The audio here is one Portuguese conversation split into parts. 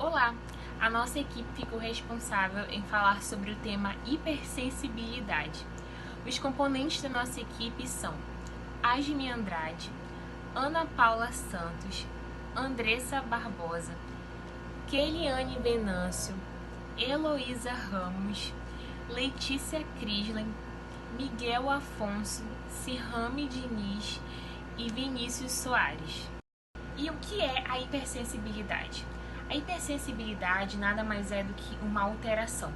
Olá! A nossa equipe ficou responsável em falar sobre o tema hipersensibilidade. Os componentes da nossa equipe são Asmi Andrade, Ana Paula Santos, Andressa Barbosa, Keiliane Venâncio, Heloísa Ramos, Letícia Crislen, Miguel Afonso, Cirrame Diniz e Vinícius Soares. E o que é a hipersensibilidade? A hipersensibilidade nada mais é do que uma alteração,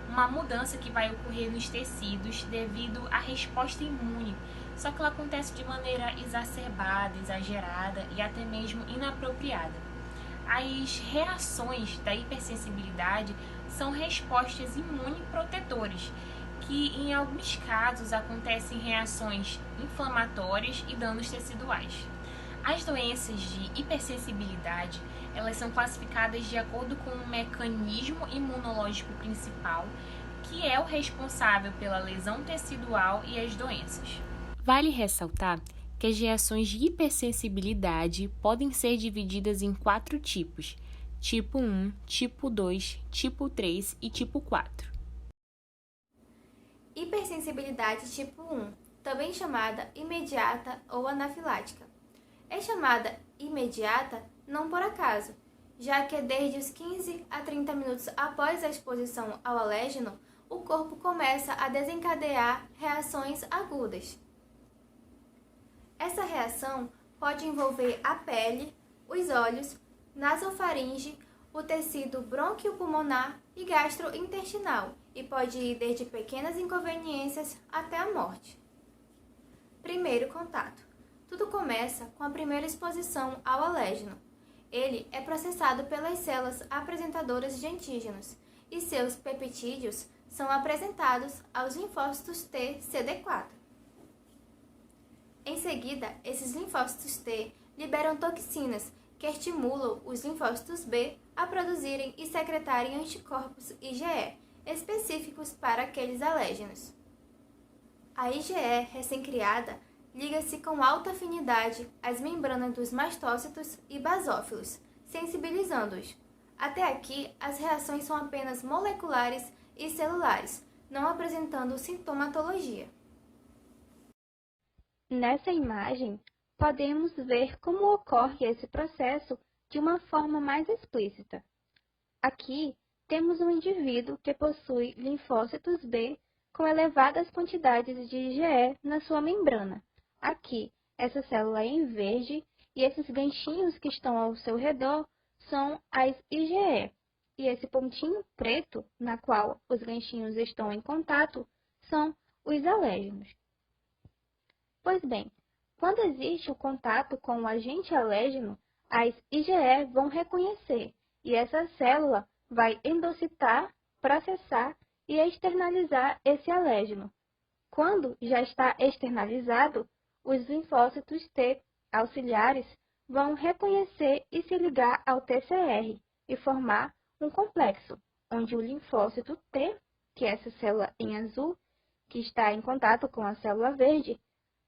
uma mudança que vai ocorrer nos tecidos devido à resposta imune, só que ela acontece de maneira exacerbada, exagerada e até mesmo inapropriada. As reações da hipersensibilidade são respostas imunoprotetoras, que em alguns casos acontecem reações inflamatórias e danos teciduais. As doenças de hipersensibilidade, elas são classificadas de acordo com o mecanismo imunológico principal, que é o responsável pela lesão tecidual e as doenças. Vale ressaltar que as reações de hipersensibilidade podem ser divididas em 4 tipos: tipo 1, tipo 2, tipo 3 e tipo 4. Hipersensibilidade tipo 1, também chamada imediata ou anafilática. É chamada imediata não por acaso, já que desde os 15 a 30 minutos após a exposição ao alérgeno, o corpo começa a desencadear reações agudas. Essa reação pode envolver a pele, os olhos, nasofaringe, o tecido bronquiopulmonar e gastrointestinal e pode ir desde pequenas inconveniências até a morte. Primeiro contato. Tudo começa com a primeira exposição ao alérgeno. Ele é processado pelas células apresentadoras de antígenos e seus peptídeos são apresentados aos linfócitos T CD4. Em seguida, esses linfócitos T liberam toxinas que estimulam os linfócitos B a produzirem e secretarem anticorpos IgE específicos para aqueles alérgenos. A IgE recém-criada liga-se com alta afinidade às membranas dos mastócitos e basófilos, sensibilizando-os. Até aqui, as reações são apenas moleculares e celulares, não apresentando sintomatologia. Nessa imagem, podemos ver como ocorre esse processo de uma forma mais explícita. Aqui, temos um indivíduo que possui linfócitos B com elevadas quantidades de IgE na sua membrana. Aqui, essa célula é em verde e esses ganchinhos que estão ao seu redor são as IgE. E esse pontinho preto, na qual os ganchinhos estão em contato, são os alérgenos. Pois bem, quando existe o contato com o agente alérgeno, as IgE vão reconhecer e essa célula vai endocitar, processar e externalizar esse alérgeno. Quando já está externalizado, os linfócitos T auxiliares vão reconhecer e se ligar ao TCR e formar um complexo, onde o linfócito T, que é essa célula em azul, que está em contato com a célula verde,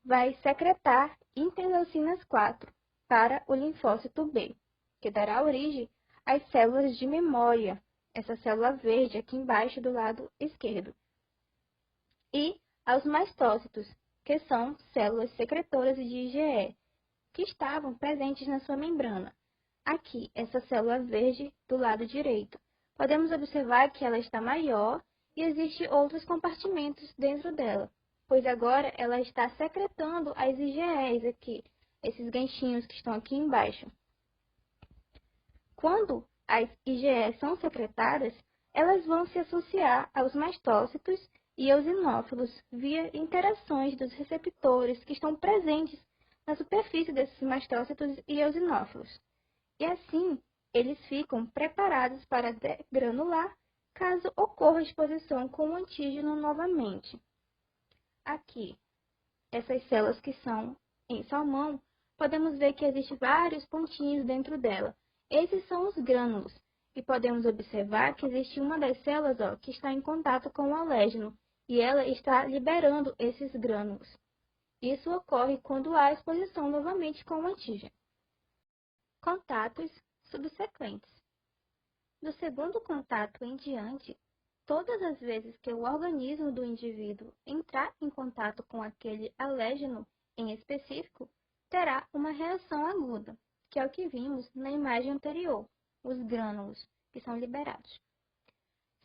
vai secretar interleucinas 4 para o linfócito B, que dará origem às células de memória, essa célula verde aqui embaixo do lado esquerdo, e aos mastócitos, que são células secretoras de IgE, que estavam presentes na sua membrana. Aqui, essa célula verde do lado direito. Podemos observar que ela está maior e existem outros compartimentos dentro dela, pois agora ela está secretando as IgEs aqui, esses ganchinhos que estão aqui embaixo. Quando as IgEs são secretadas, elas vão se associar aos mastócitos e eosinófilos via interações dos receptores que estão presentes na superfície desses mastócitos e eosinófilos. E assim, eles ficam preparados para degranular caso ocorra exposição com o antígeno novamente. Aqui, essas células que são em salmão, podemos ver que existem vários pontinhos dentro dela. Esses são os grânulos. E podemos observar que existe uma das células que está em contato com o alérgeno, e ela está liberando esses grânulos. Isso ocorre quando há exposição novamente com o antígeno. Contatos subsequentes. Do segundo contato em diante, todas as vezes que o organismo do indivíduo entrar em contato com aquele alérgeno em específico, terá uma reação aguda, que é o que vimos na imagem anterior, os grânulos, que são liberados.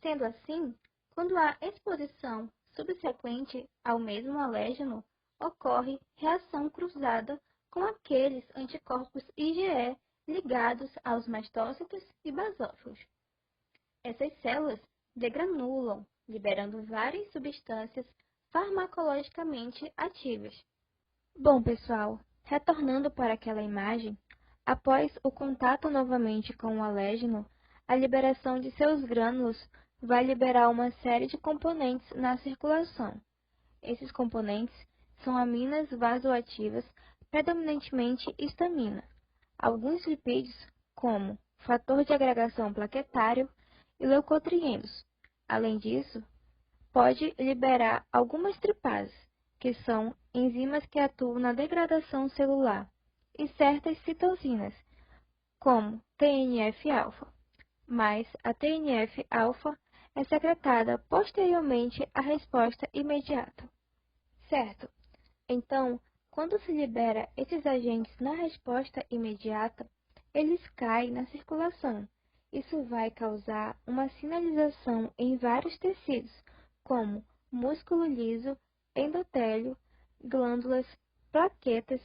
Sendo assim, quando há exposição subsequente ao mesmo alérgeno, ocorre reação cruzada com aqueles anticorpos IgE ligados aos mastócitos e basófilos. Essas células degranulam, liberando várias substâncias farmacologicamente ativas. Bom, pessoal, retornando para aquela imagem, após o contato novamente com o alérgeno, a liberação de seus grânulos vai liberar uma série de componentes na circulação. Esses componentes são aminas vasoativas, predominantemente histamina, alguns lipídios, como fator de agregação plaquetário e leucotrienos. Além disso, pode liberar algumas tripases, que são enzimas que atuam na degradação celular, e certas citocinas, como TNF-alfa. Mas a TNF-alfa é secretada posteriormente à resposta imediata. Certo? Então, quando se libera esses agentes na resposta imediata, eles caem na circulação. Isso vai causar uma sinalização em vários tecidos, como músculo liso, endotélio, glândulas, plaquetas,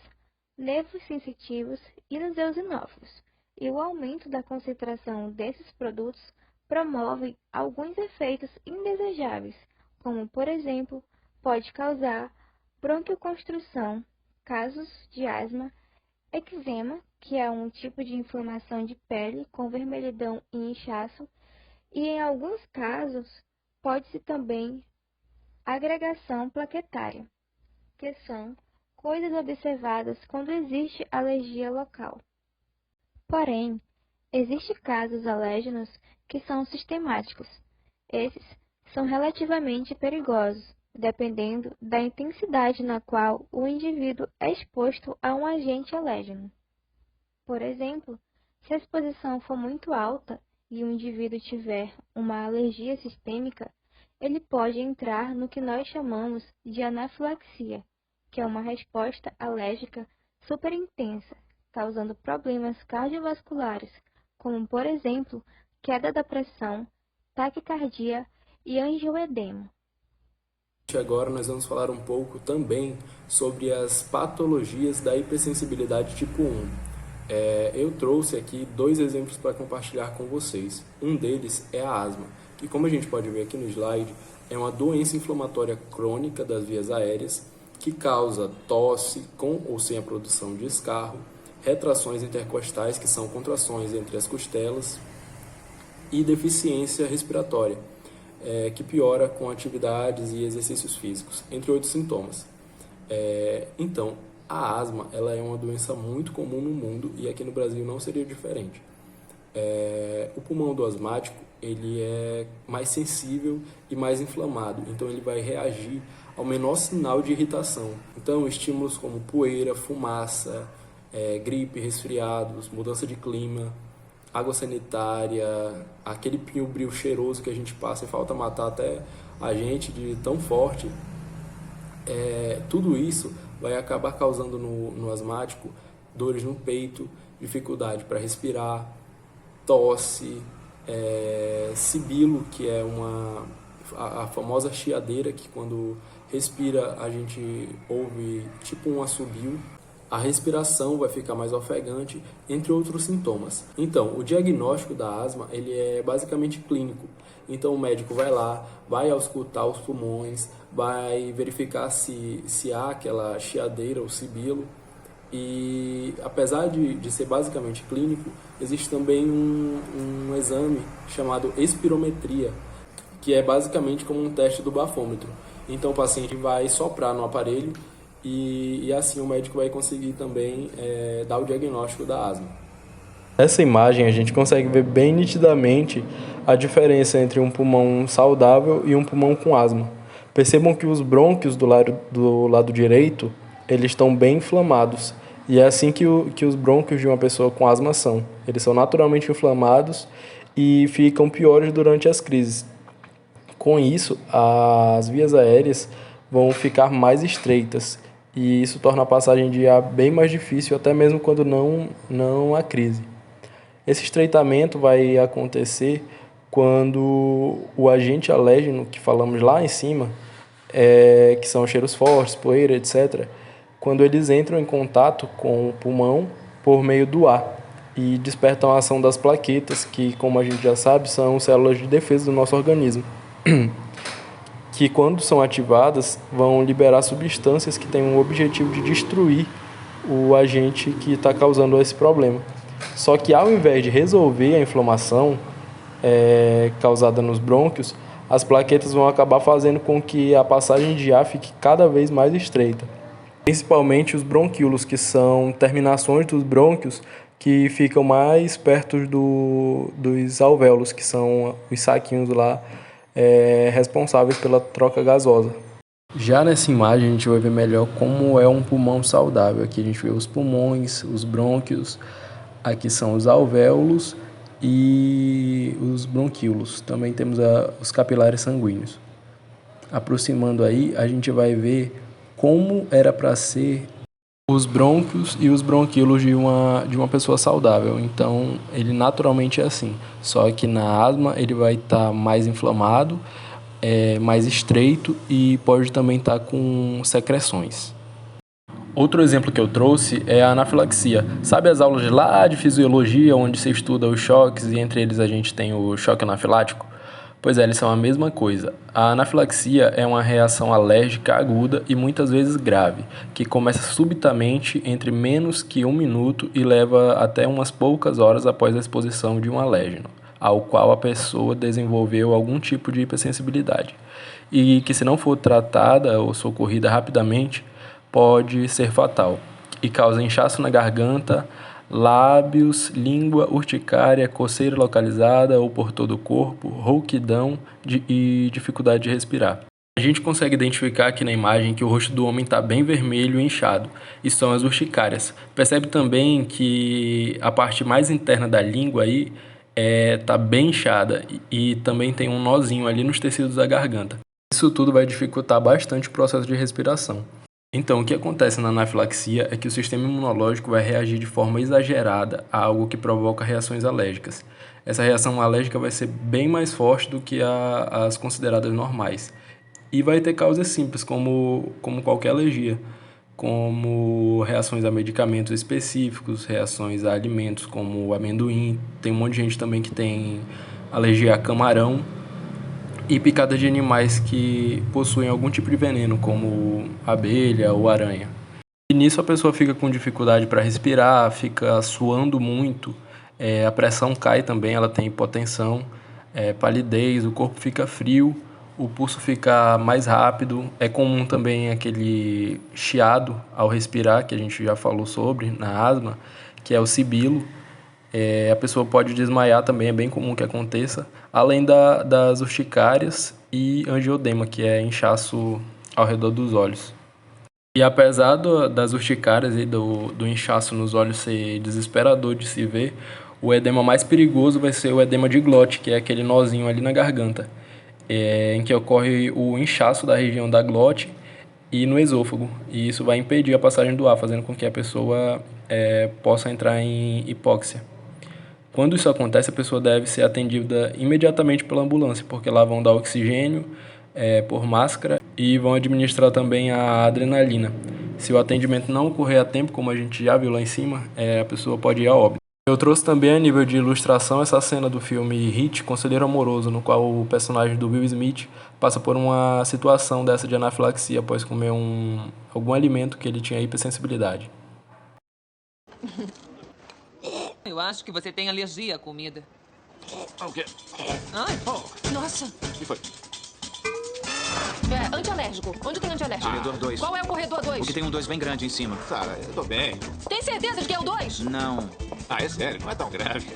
nervos sensitivos e nos eosinófilos. E o aumento da concentração desses produtos promove alguns efeitos indesejáveis, como, por exemplo, pode causar bronquioconstrução, casos de asma, eczema, que é um tipo de inflamação de pele com vermelhidão e inchaço, e em alguns casos pode-se também agregação plaquetária, que são coisas observadas quando existe alergia local. Porém, existem casos alérgenos que são sistemáticos. Esses são relativamente perigosos, dependendo da intensidade na qual o indivíduo é exposto a um agente alérgeno. Por exemplo, se a exposição for muito alta e o indivíduo tiver uma alergia sistêmica, ele pode entrar no que nós chamamos de anafilaxia, que é uma resposta alérgica superintensa, causando problemas cardiovasculares, como, por exemplo, queda da pressão, taquicardia e angioedema. Agora nós vamos falar um pouco também sobre as patologias da hipersensibilidade tipo 1. Eu trouxe aqui 2 exemplos para compartilhar com vocês. Um deles é a asma, que, como a gente pode ver aqui no slide, é uma doença inflamatória crônica das vias aéreas que causa tosse com ou sem a produção de escarro, retrações intercostais, que são contrações entre as costelas, e deficiência respiratória, que piora com atividades e exercícios físicos, entre outros sintomas. Então, a asma ela é uma doença muito comum no mundo e aqui no Brasil não seria diferente. O pulmão do asmático ele é mais sensível e mais inflamado, então ele vai reagir ao menor sinal de irritação. Então, estímulos como poeira, fumaça, gripe, resfriados, mudança de clima, água sanitária, aquele pinho-bril cheiroso que a gente passa e falta matar até a gente de tão forte, tudo isso vai acabar causando no asmático dores no peito, dificuldade para respirar, tosse, sibilo, que é a famosa chiadeira, que quando respira a gente ouve tipo um assobio. A respiração vai ficar mais ofegante, entre outros sintomas. Então, o diagnóstico da asma ele é basicamente clínico. Então, o médico vai lá, vai auscultar os pulmões, vai verificar se há aquela chiadeira ou sibilo. E, apesar de ser basicamente clínico, existe também um exame chamado espirometria, que é basicamente como um teste do bafômetro. Então, o paciente vai soprar no aparelho e assim o médico vai conseguir também dar o diagnóstico da asma. Nessa imagem a gente consegue ver bem nitidamente a diferença entre um pulmão saudável e um pulmão com asma. Percebam que os brônquios do lado direito eles estão bem inflamados. E é assim que os brônquios de uma pessoa com asma são. Eles são naturalmente inflamados e ficam piores durante as crises. Com isso, as vias aéreas vão ficar mais estreitas e isso torna a passagem de ar bem mais difícil, até mesmo quando não há crise. Esse estreitamento vai acontecer quando o agente alérgeno, que falamos lá em cima, que são cheiros fortes, poeira, etc., quando eles entram em contato com o pulmão por meio do ar e despertam a ação das plaquetas, que, como a gente já sabe, são células de defesa do nosso organismo, que, quando são ativadas, vão liberar substâncias que têm o objetivo de destruir o agente que está causando esse problema. Só que, ao invés de resolver a inflamação causada nos brônquios, as plaquetas vão acabar fazendo com que a passagem de ar fique cada vez mais estreita. Principalmente os bronquíolos, que são terminações dos brônquios que ficam mais perto dos alvéolos, que são os saquinhos lá responsáveis pela troca gasosa. Já nessa imagem a gente vai ver melhor como é um pulmão saudável. Aqui a gente vê os pulmões, os brônquios, aqui são os alvéolos e os bronquíolos. Também temos os capilares sanguíneos. Aproximando aí, a gente vai ver como era para ser os brônquios e os bronquíolos de uma pessoa saudável. Então, ele naturalmente é assim. Só que na asma ele vai estar mais inflamado, mais estreito e pode também estar com secreções. Outro exemplo que eu trouxe é a anafilaxia. Sabe as aulas lá de fisiologia, onde se estuda os choques e entre eles a gente tem o choque anafilático? Pois é, eles são a mesma coisa. A anafilaxia é uma reação alérgica aguda e muitas vezes grave, que começa subitamente entre menos que 1 minuto e leva até umas poucas horas após a exposição de um alérgeno, ao qual a pessoa desenvolveu algum tipo de hipersensibilidade, e que, se não for tratada ou socorrida rapidamente, pode ser fatal e causa inchaço na garganta, lábios, língua, urticária, coceira localizada ou por todo o corpo, rouquidão e dificuldade de respirar. A gente consegue identificar aqui na imagem que o rosto do homem está bem vermelho e inchado. Isso são as urticárias. Percebe também que a parte mais interna da língua aí está bem inchada e também tem um nozinho ali nos tecidos da garganta. Isso tudo vai dificultar bastante o processo de respiração. Então, o que acontece na anafilaxia é que o sistema imunológico vai reagir de forma exagerada a algo que provoca reações alérgicas. Essa reação alérgica vai ser bem mais forte do que as consideradas normais. E vai ter causas simples, como qualquer alergia, como reações a medicamentos específicos, reações a alimentos como o amendoim. Tem um monte de gente também que tem alergia a camarão. E picada de animais que possuem algum tipo de veneno, como abelha ou aranha. E nisso a pessoa fica com dificuldade para respirar, fica suando muito, a pressão cai também, ela tem hipotensão, palidez, o corpo fica frio, o pulso fica mais rápido. É comum também aquele chiado ao respirar, que a gente já falou sobre na asma, que é o sibilo. A pessoa pode desmaiar também, é bem comum que aconteça, além das urticárias e angioedema, que é inchaço ao redor dos olhos. E apesar das urticárias e do inchaço nos olhos ser desesperador de se ver, o edema mais perigoso vai ser o edema de glote, que é aquele nozinho ali na garganta, em que ocorre o inchaço da região da glote e no esôfago, e isso vai impedir a passagem do ar, fazendo com que a pessoa possa entrar em hipóxia. Quando isso acontece, a pessoa deve ser atendida imediatamente pela ambulância, porque lá vão dar oxigênio por máscara e vão administrar também a adrenalina. Se o atendimento não ocorrer a tempo, como a gente já viu lá em cima, a pessoa pode ir a óbito. Eu trouxe também a nível de ilustração essa cena do filme Hit, Conselheiro Amoroso, no qual o personagem do Will Smith passa por uma situação dessa de anafilaxia após comer algum alimento que ele tinha hipersensibilidade. Eu acho que você tem alergia à comida. O quê? Ai, nossa. O que foi? Antialérgico. Onde tem antialérgico? Corredor 2. Qual é o corredor 2? Porque tem um 2 bem grande em cima. Sara, eu tô bem. Tem certeza de que é o 2? Não. Ah, é sério, não é tão grave.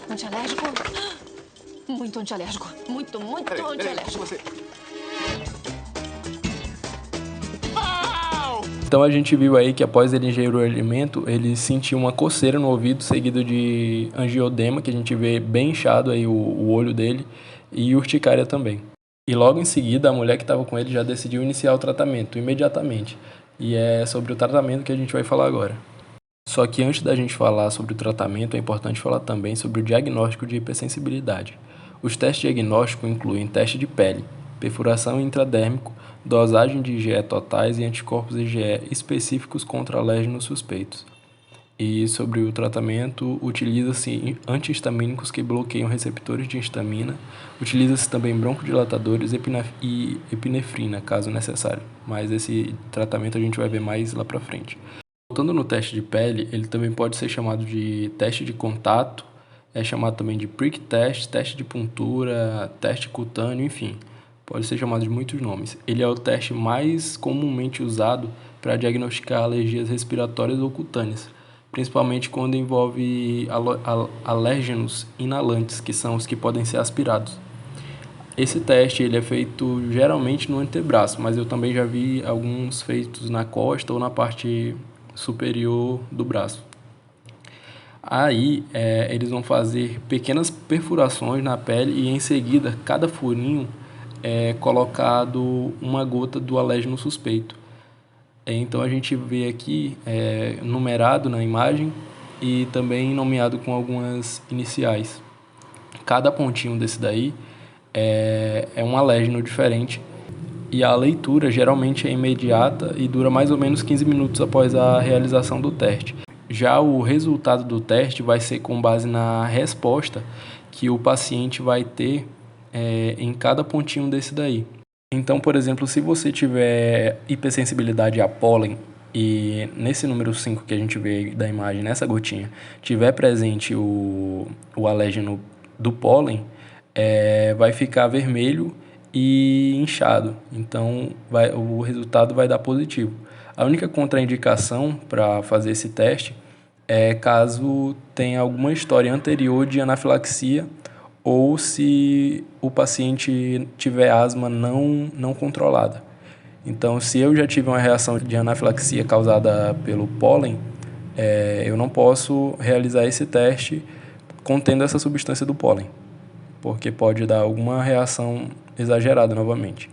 Antialérgico? Muito antialérgico. Muito antialérgico. Você... Então a gente viu aí que após ele ingerir o alimento, ele sentiu uma coceira no ouvido, seguido de angiodema, que a gente vê bem inchado aí o olho dele, e urticária também. E logo em seguida, a mulher que estava com ele já decidiu iniciar o tratamento imediatamente. E é sobre o tratamento que a gente vai falar agora. Só que antes da gente falar sobre o tratamento, é importante falar também sobre o diagnóstico de hipersensibilidade. Os testes diagnósticos incluem teste de pele, perfuração intradérmico, dosagem de IgE totais e anticorpos IgE específicos contra alérgenos suspeitos. E sobre o tratamento, utiliza-se antihistamínicos que bloqueiam receptores de histamina, utiliza-se também broncodilatadores e epinefrina, caso necessário. Mas esse tratamento a gente vai ver mais lá para frente. Voltando no teste de pele, ele também pode ser chamado de teste de contato, é chamado também de prick test, teste de puntura, teste cutâneo, enfim, pode ser chamado de muitos nomes. Ele é o teste mais comumente usado para diagnosticar alergias respiratórias ou cutâneas, principalmente quando envolve alérgenos inalantes, que são os que podem ser aspirados. Esse teste ele é feito geralmente no antebraço, mas eu também já vi alguns feitos na costa ou na parte superior do braço. Aí eles vão fazer pequenas perfurações na pele e em seguida cada furinho é colocado uma gota do alérgeno suspeito. Então a gente vê aqui numerado na imagem e também nomeado com algumas iniciais. Cada pontinho desse daí é um alérgeno diferente e a leitura geralmente é imediata e dura mais ou menos 15 minutos após a realização do teste. Já o resultado do teste vai ser com base na resposta que o paciente vai ter em cada pontinho desse daí. Então, por exemplo, se você tiver hipersensibilidade a pólen e nesse número 5 que a gente vê da imagem, nessa gotinha, tiver presente o alérgeno do pólen, vai ficar vermelho e inchado. Então, o resultado vai dar positivo. A única contraindicação para fazer esse teste é caso tenha alguma história anterior de anafilaxia ou se o paciente tiver asma não controlada. Então, se eu já tive uma reação de anafilaxia causada pelo pólen, eu não posso realizar esse teste contendo essa substância do pólen, porque pode dar alguma reação exagerada novamente.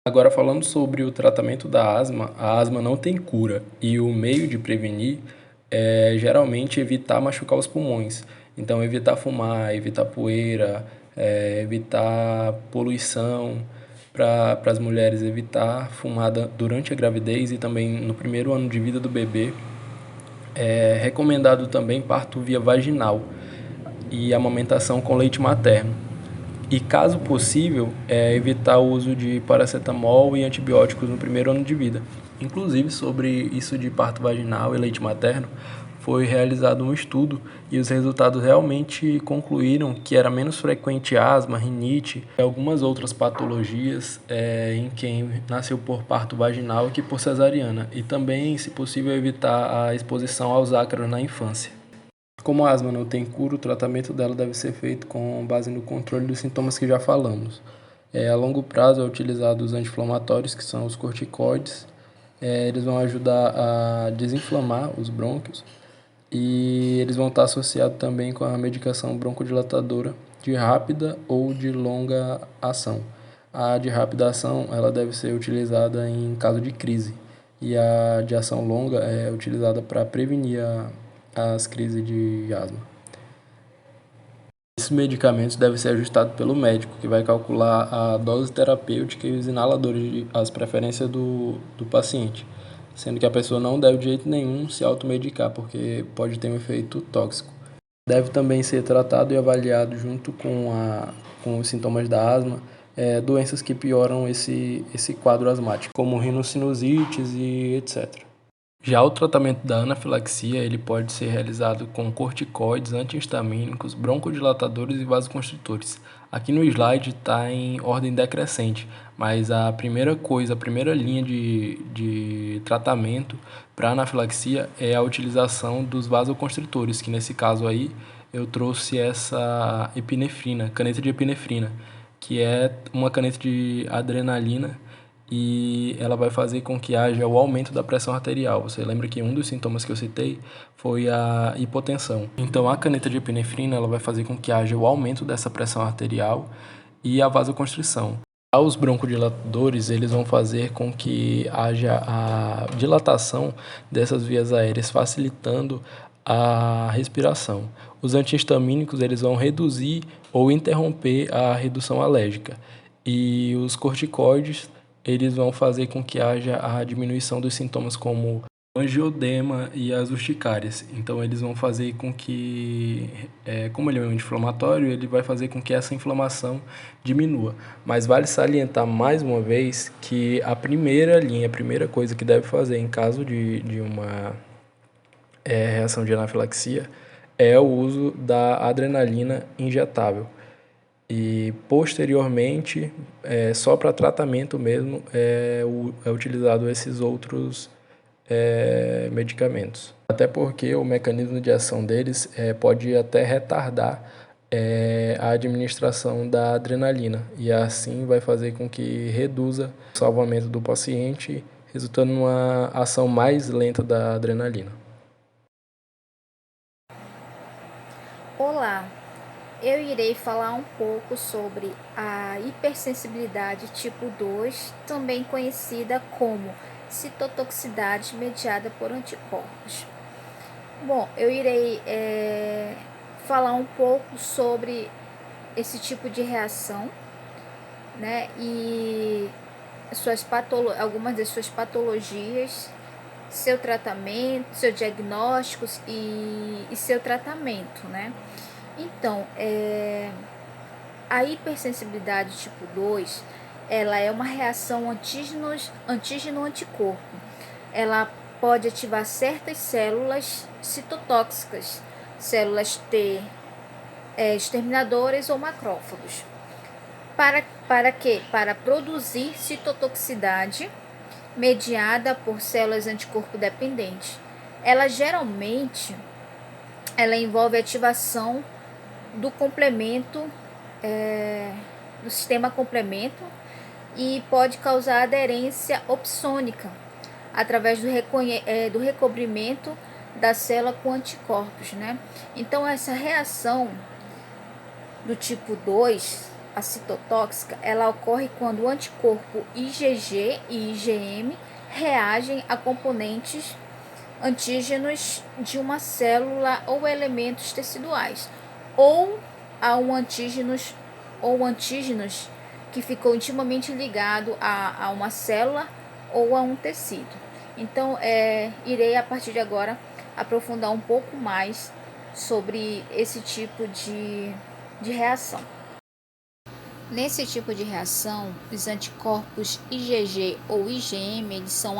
Agora, falando sobre o tratamento da asma, a asma não tem cura e o meio de prevenir é geralmente evitar machucar os pulmões. Então, evitar fumar, evitar poeira, evitar poluição, para as mulheres evitar fumar durante a gravidez e também no primeiro ano de vida do bebê. É recomendado também parto via vaginal e amamentação com leite materno. E, caso possível, evitar o uso de paracetamol e antibióticos no primeiro ano de vida. Inclusive, sobre isso de parto vaginal e leite materno, foi realizado um estudo e os resultados realmente concluíram que era menos frequente asma, rinite e algumas outras patologias em quem nasceu por parto vaginal que por cesariana. E também, se possível, evitar a exposição aos ácaros na infância. Como a asma não tem cura, o tratamento dela deve ser feito com base no controle dos sintomas que já falamos. A longo prazo é utilizado os anti-inflamatórios, que são os corticoides. Eles vão ajudar a desinflamar os brônquios e eles vão estar associados também com a medicação broncodilatadora de rápida ou de longa ação. A de rápida ação ela deve ser utilizada em caso de crise e a de ação longa é utilizada para prevenir as crises de asma. Esses medicamentos devem ser ajustados pelo médico, que vai calcular a dose terapêutica e os inaladores, as preferências do paciente, sendo que a pessoa não deve de jeito nenhum se automedicar, porque pode ter um efeito tóxico. Deve também ser tratado e avaliado junto com os sintomas da asma, doenças que pioram esse quadro asmático, como rinossinusites e etc. Já o tratamento da anafilaxia ele pode ser realizado com corticoides, antihistamínicos, broncodilatadores e vasoconstritores. Aqui no slide está em ordem decrescente, mas a primeira linha de tratamento para anafilaxia é a utilização dos vasoconstritores, que nesse caso aí eu trouxe essa epinefrina, caneta de epinefrina, que é uma caneta de adrenalina e ela vai fazer com que haja o aumento da pressão arterial. Você lembra que um dos sintomas que eu citei foi a hipotensão. Então, a caneta de epinefrina ela vai fazer com que haja o aumento dessa pressão arterial e a vasoconstrição. Os broncodilatadores eles vão fazer com que haja a dilatação dessas vias aéreas, facilitando a respiração. Os antihistamínicos eles vão reduzir ou interromper a redução alérgica. E os corticoides eles vão fazer com que haja a diminuição dos sintomas como angiodema e as urticárias. Então, eles vão fazer com que, como ele é um anti-inflamatório, ele vai fazer com que essa inflamação diminua. Mas vale salientar mais uma vez que a primeira coisa que deve fazer em caso de uma reação de anafilaxia é o uso da adrenalina injetável. E posteriormente, só para tratamento mesmo, é utilizado esses outros medicamentos. Até porque o mecanismo de ação deles pode até retardar a administração da adrenalina e assim vai fazer com que reduza o salvamento do paciente, resultando numa ação mais lenta da adrenalina. Olá, eu irei falar um pouco sobre a hipersensibilidade tipo 2, também conhecida como citotoxicidade mediada por anticorpos. Bom, eu irei falar um pouco sobre esse tipo de reação, né, e algumas das suas patologias, seu tratamento, seu diagnóstico e seu tratamento, né? Então, a hipersensibilidade tipo 2, ela é uma reação antígeno-anticorpo. Ela pode ativar certas células citotóxicas, células T exterminadoras ou macrófagos. Para quê? Para produzir citotoxicidade mediada por células anticorpo dependentes. Ela geralmente envolve a ativação do complemento, do sistema complemento, e pode causar aderência opsônica através do recobrimento da célula com anticorpos, né? Então, essa reação do tipo 2, a citotóxica, ela ocorre quando o anticorpo IgG e IgM reagem a componentes antígenos de uma célula ou elementos teciduais, ou a antígenos que ficou intimamente ligado a uma célula ou a um tecido. Então, irei a partir de agora aprofundar um pouco mais sobre esse tipo de reação. Nesse tipo de reação, os anticorpos IgG ou IgM eles são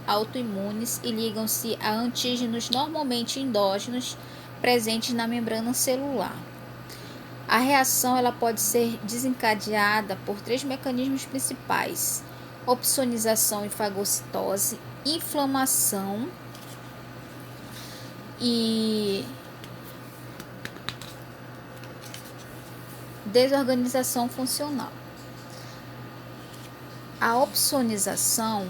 autoimunes e ligam-se a antígenos normalmente endógenos presentes na membrana celular. A reação ela pode ser desencadeada por 3 mecanismos principais: opsonização e fagocitose, inflamação e desorganização funcional. A opsonização,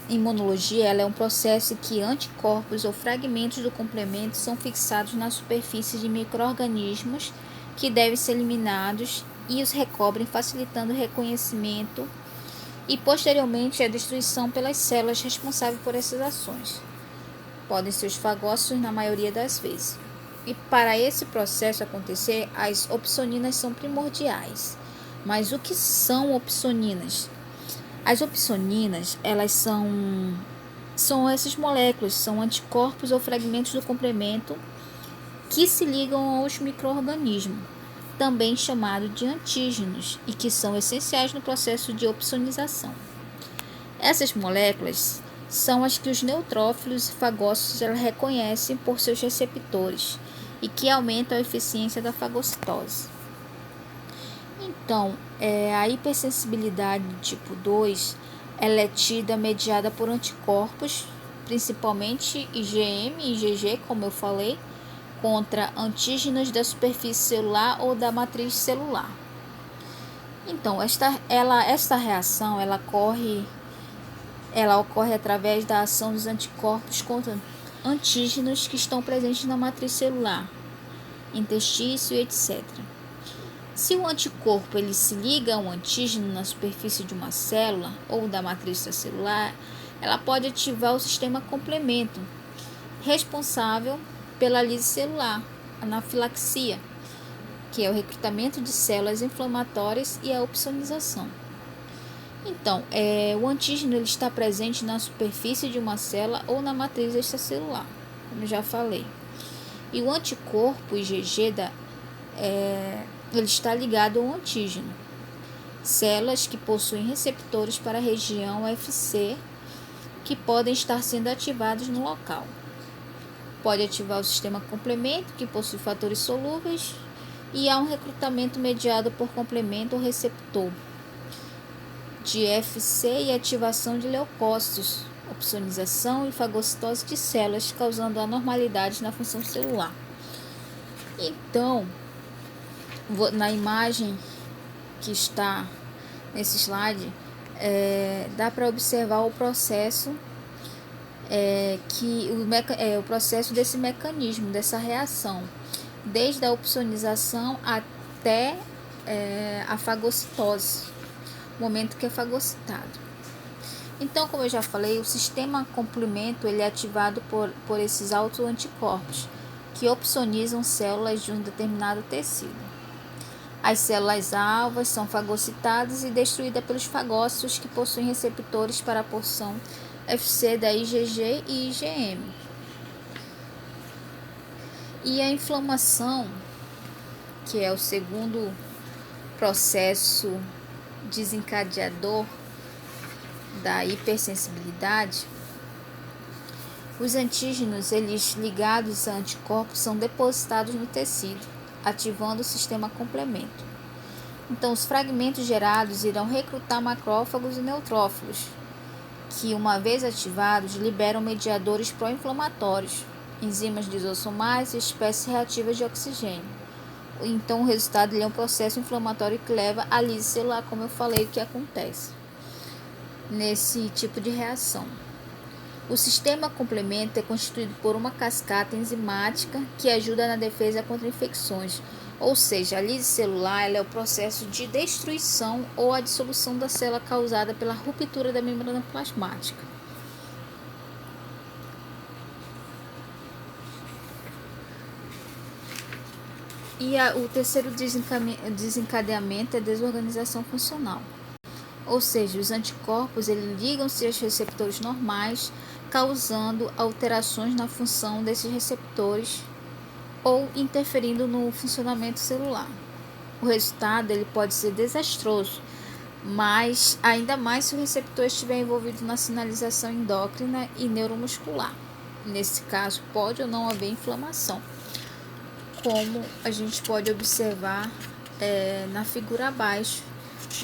em imunologia, ela é um processo em que anticorpos ou fragmentos do complemento são fixados na superfície de micro-organismos que devem ser eliminados e os recobrem, facilitando o reconhecimento e posteriormente a destruição pelas células responsáveis por essas ações. Podem ser os fagócitos na maioria das vezes. E para esse processo acontecer, as opsoninas são primordiais. Mas o que são opsoninas? As opsoninas, elas são essas moléculas, são anticorpos ou fragmentos do complemento que se ligam aos micro-organismos, também chamados de antígenos, e que são essenciais no processo de opsonização. Essas moléculas são as que os neutrófilos e fagócitos reconhecem por seus receptores e que aumentam a eficiência da fagocitose. Então, a hipersensibilidade do tipo 2 ela é mediada por anticorpos, principalmente IgM e IgG, como eu falei, contra antígenos da superfície celular ou da matriz celular. Então, esta reação ela ocorre através da ação dos anticorpos contra antígenos que estão presentes na matriz celular, interstício, etc. Se o anticorpo ele se liga a um antígeno na superfície de uma célula ou da matriz celular, ela pode ativar o sistema complemento, responsável pela lise celular, anafilaxia, que é o recrutamento de células inflamatórias e a opsonização. Então, o antígeno ele está presente na superfície de uma célula ou na matriz extracelular, como já falei. E o anticorpo IgG ele está ligado ao antígeno. Células que possuem receptores para a região FC que podem estar sendo ativados no local. Pode ativar o sistema complemento, que possui fatores solúveis, e há um recrutamento mediado por complemento ou receptor de FC e ativação de leucócitos, opsonização e fagocitose de células, causando anormalidades na função celular. Então, na imagem que está nesse slide, dá para observar o processo o processo desse mecanismo, dessa reação, desde a opsonização até a fagocitose, o momento que é fagocitado. Então, como eu já falei, o sistema complemento ele é ativado por esses autoanticorpos que opsonizam células de um determinado tecido. As células alvas são fagocitadas e destruídas pelos fagócitos que possuem receptores para a porção FC da IgG e IgM. E a inflamação, que é o segundo processo desencadeador da hipersensibilidade, os antígenos eles ligados a anticorpos são depositados no tecido, ativando o sistema complemento. Então, os fragmentos gerados irão recrutar macrófagos e neutrófilos, que, uma vez ativados, liberam mediadores pró-inflamatórios, enzimas lisossomais e espécies reativas de oxigênio. Então, o resultado é um processo inflamatório que leva à lise celular, como eu falei, o que acontece nesse tipo de reação. O sistema complemento é constituído por uma cascata enzimática que ajuda na defesa contra infecções, ou seja, a lise celular é o processo de destruição ou a dissolução da célula causada pela ruptura da membrana plasmática. E o terceiro desencadeamento é a desorganização funcional. Ou seja, os anticorpos ligam-se aos receptores normais, causando alterações na função desses receptores ou interferindo no funcionamento celular. O resultado ele pode ser desastroso, mas ainda mais se o receptor estiver envolvido na sinalização endócrina e neuromuscular. Nesse caso, pode ou não haver inflamação, como a gente pode observar na figura abaixo.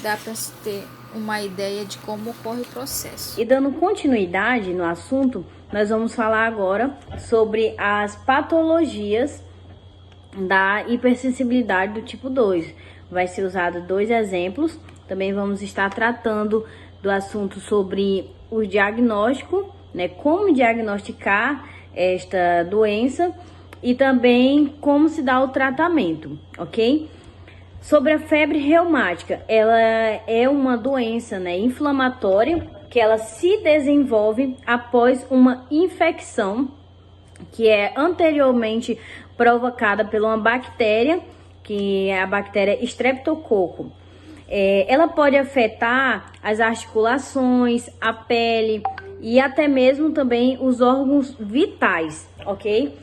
Dá para se ter uma ideia de como ocorre o processo. E dando continuidade no assunto, nós vamos falar agora sobre as patologias da hipersensibilidade do tipo 2. Vai ser usado 2 exemplos. Também vamos estar tratando do assunto sobre o diagnóstico, né, como diagnosticar esta doença e também como se dá o tratamento, ok? Sobre a febre reumática, ela é uma doença, né, inflamatória que ela se desenvolve após uma infecção que é anteriormente provocada por uma bactéria, que é a bactéria Streptococcus. Ela pode afetar as articulações, a pele e até mesmo também os órgãos vitais, ok?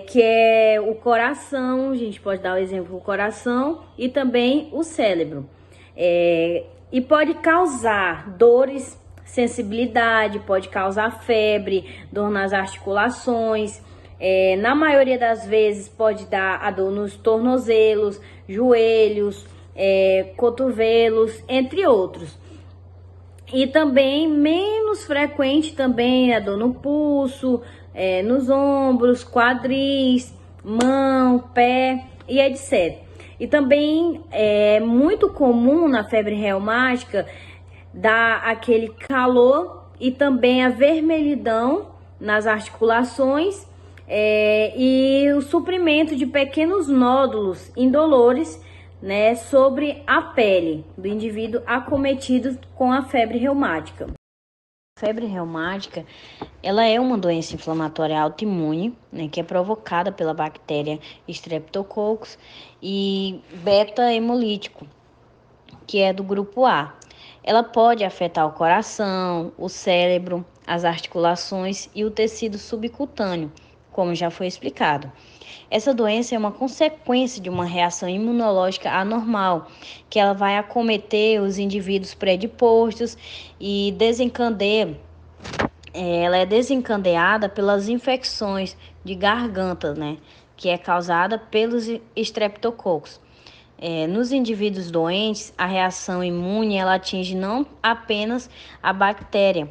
Que é o coração, a gente pode dar o exemplo do coração e também o cérebro. E pode causar dores, sensibilidade, pode causar febre, dor nas articulações. Na maioria das vezes pode dar a dor nos tornozelos, joelhos, cotovelos, entre outros. E também menos frequente também a dor no pulso, nos ombros, quadris, mão, pé e etc. E também é muito comum na febre reumática dar aquele calor e também a vermelhidão nas articulações e o suprimento de pequenos nódulos indolores, né, sobre a pele do indivíduo acometido com a febre reumática. A febre reumática, ela é uma doença inflamatória autoimune, né, que é provocada pela bactéria Streptococcus e beta-hemolítico, que é do grupo A. Ela pode afetar o coração, o cérebro, as articulações e o tecido subcutâneo, como já foi explicado. Essa doença é uma consequência de uma reação imunológica anormal, que ela vai acometer os indivíduos predispostos e ela é desencadeada pelas infecções de garganta, né, que é causada pelos estreptococcus. Nos indivíduos doentes, a reação imune ela atinge não apenas a bactéria,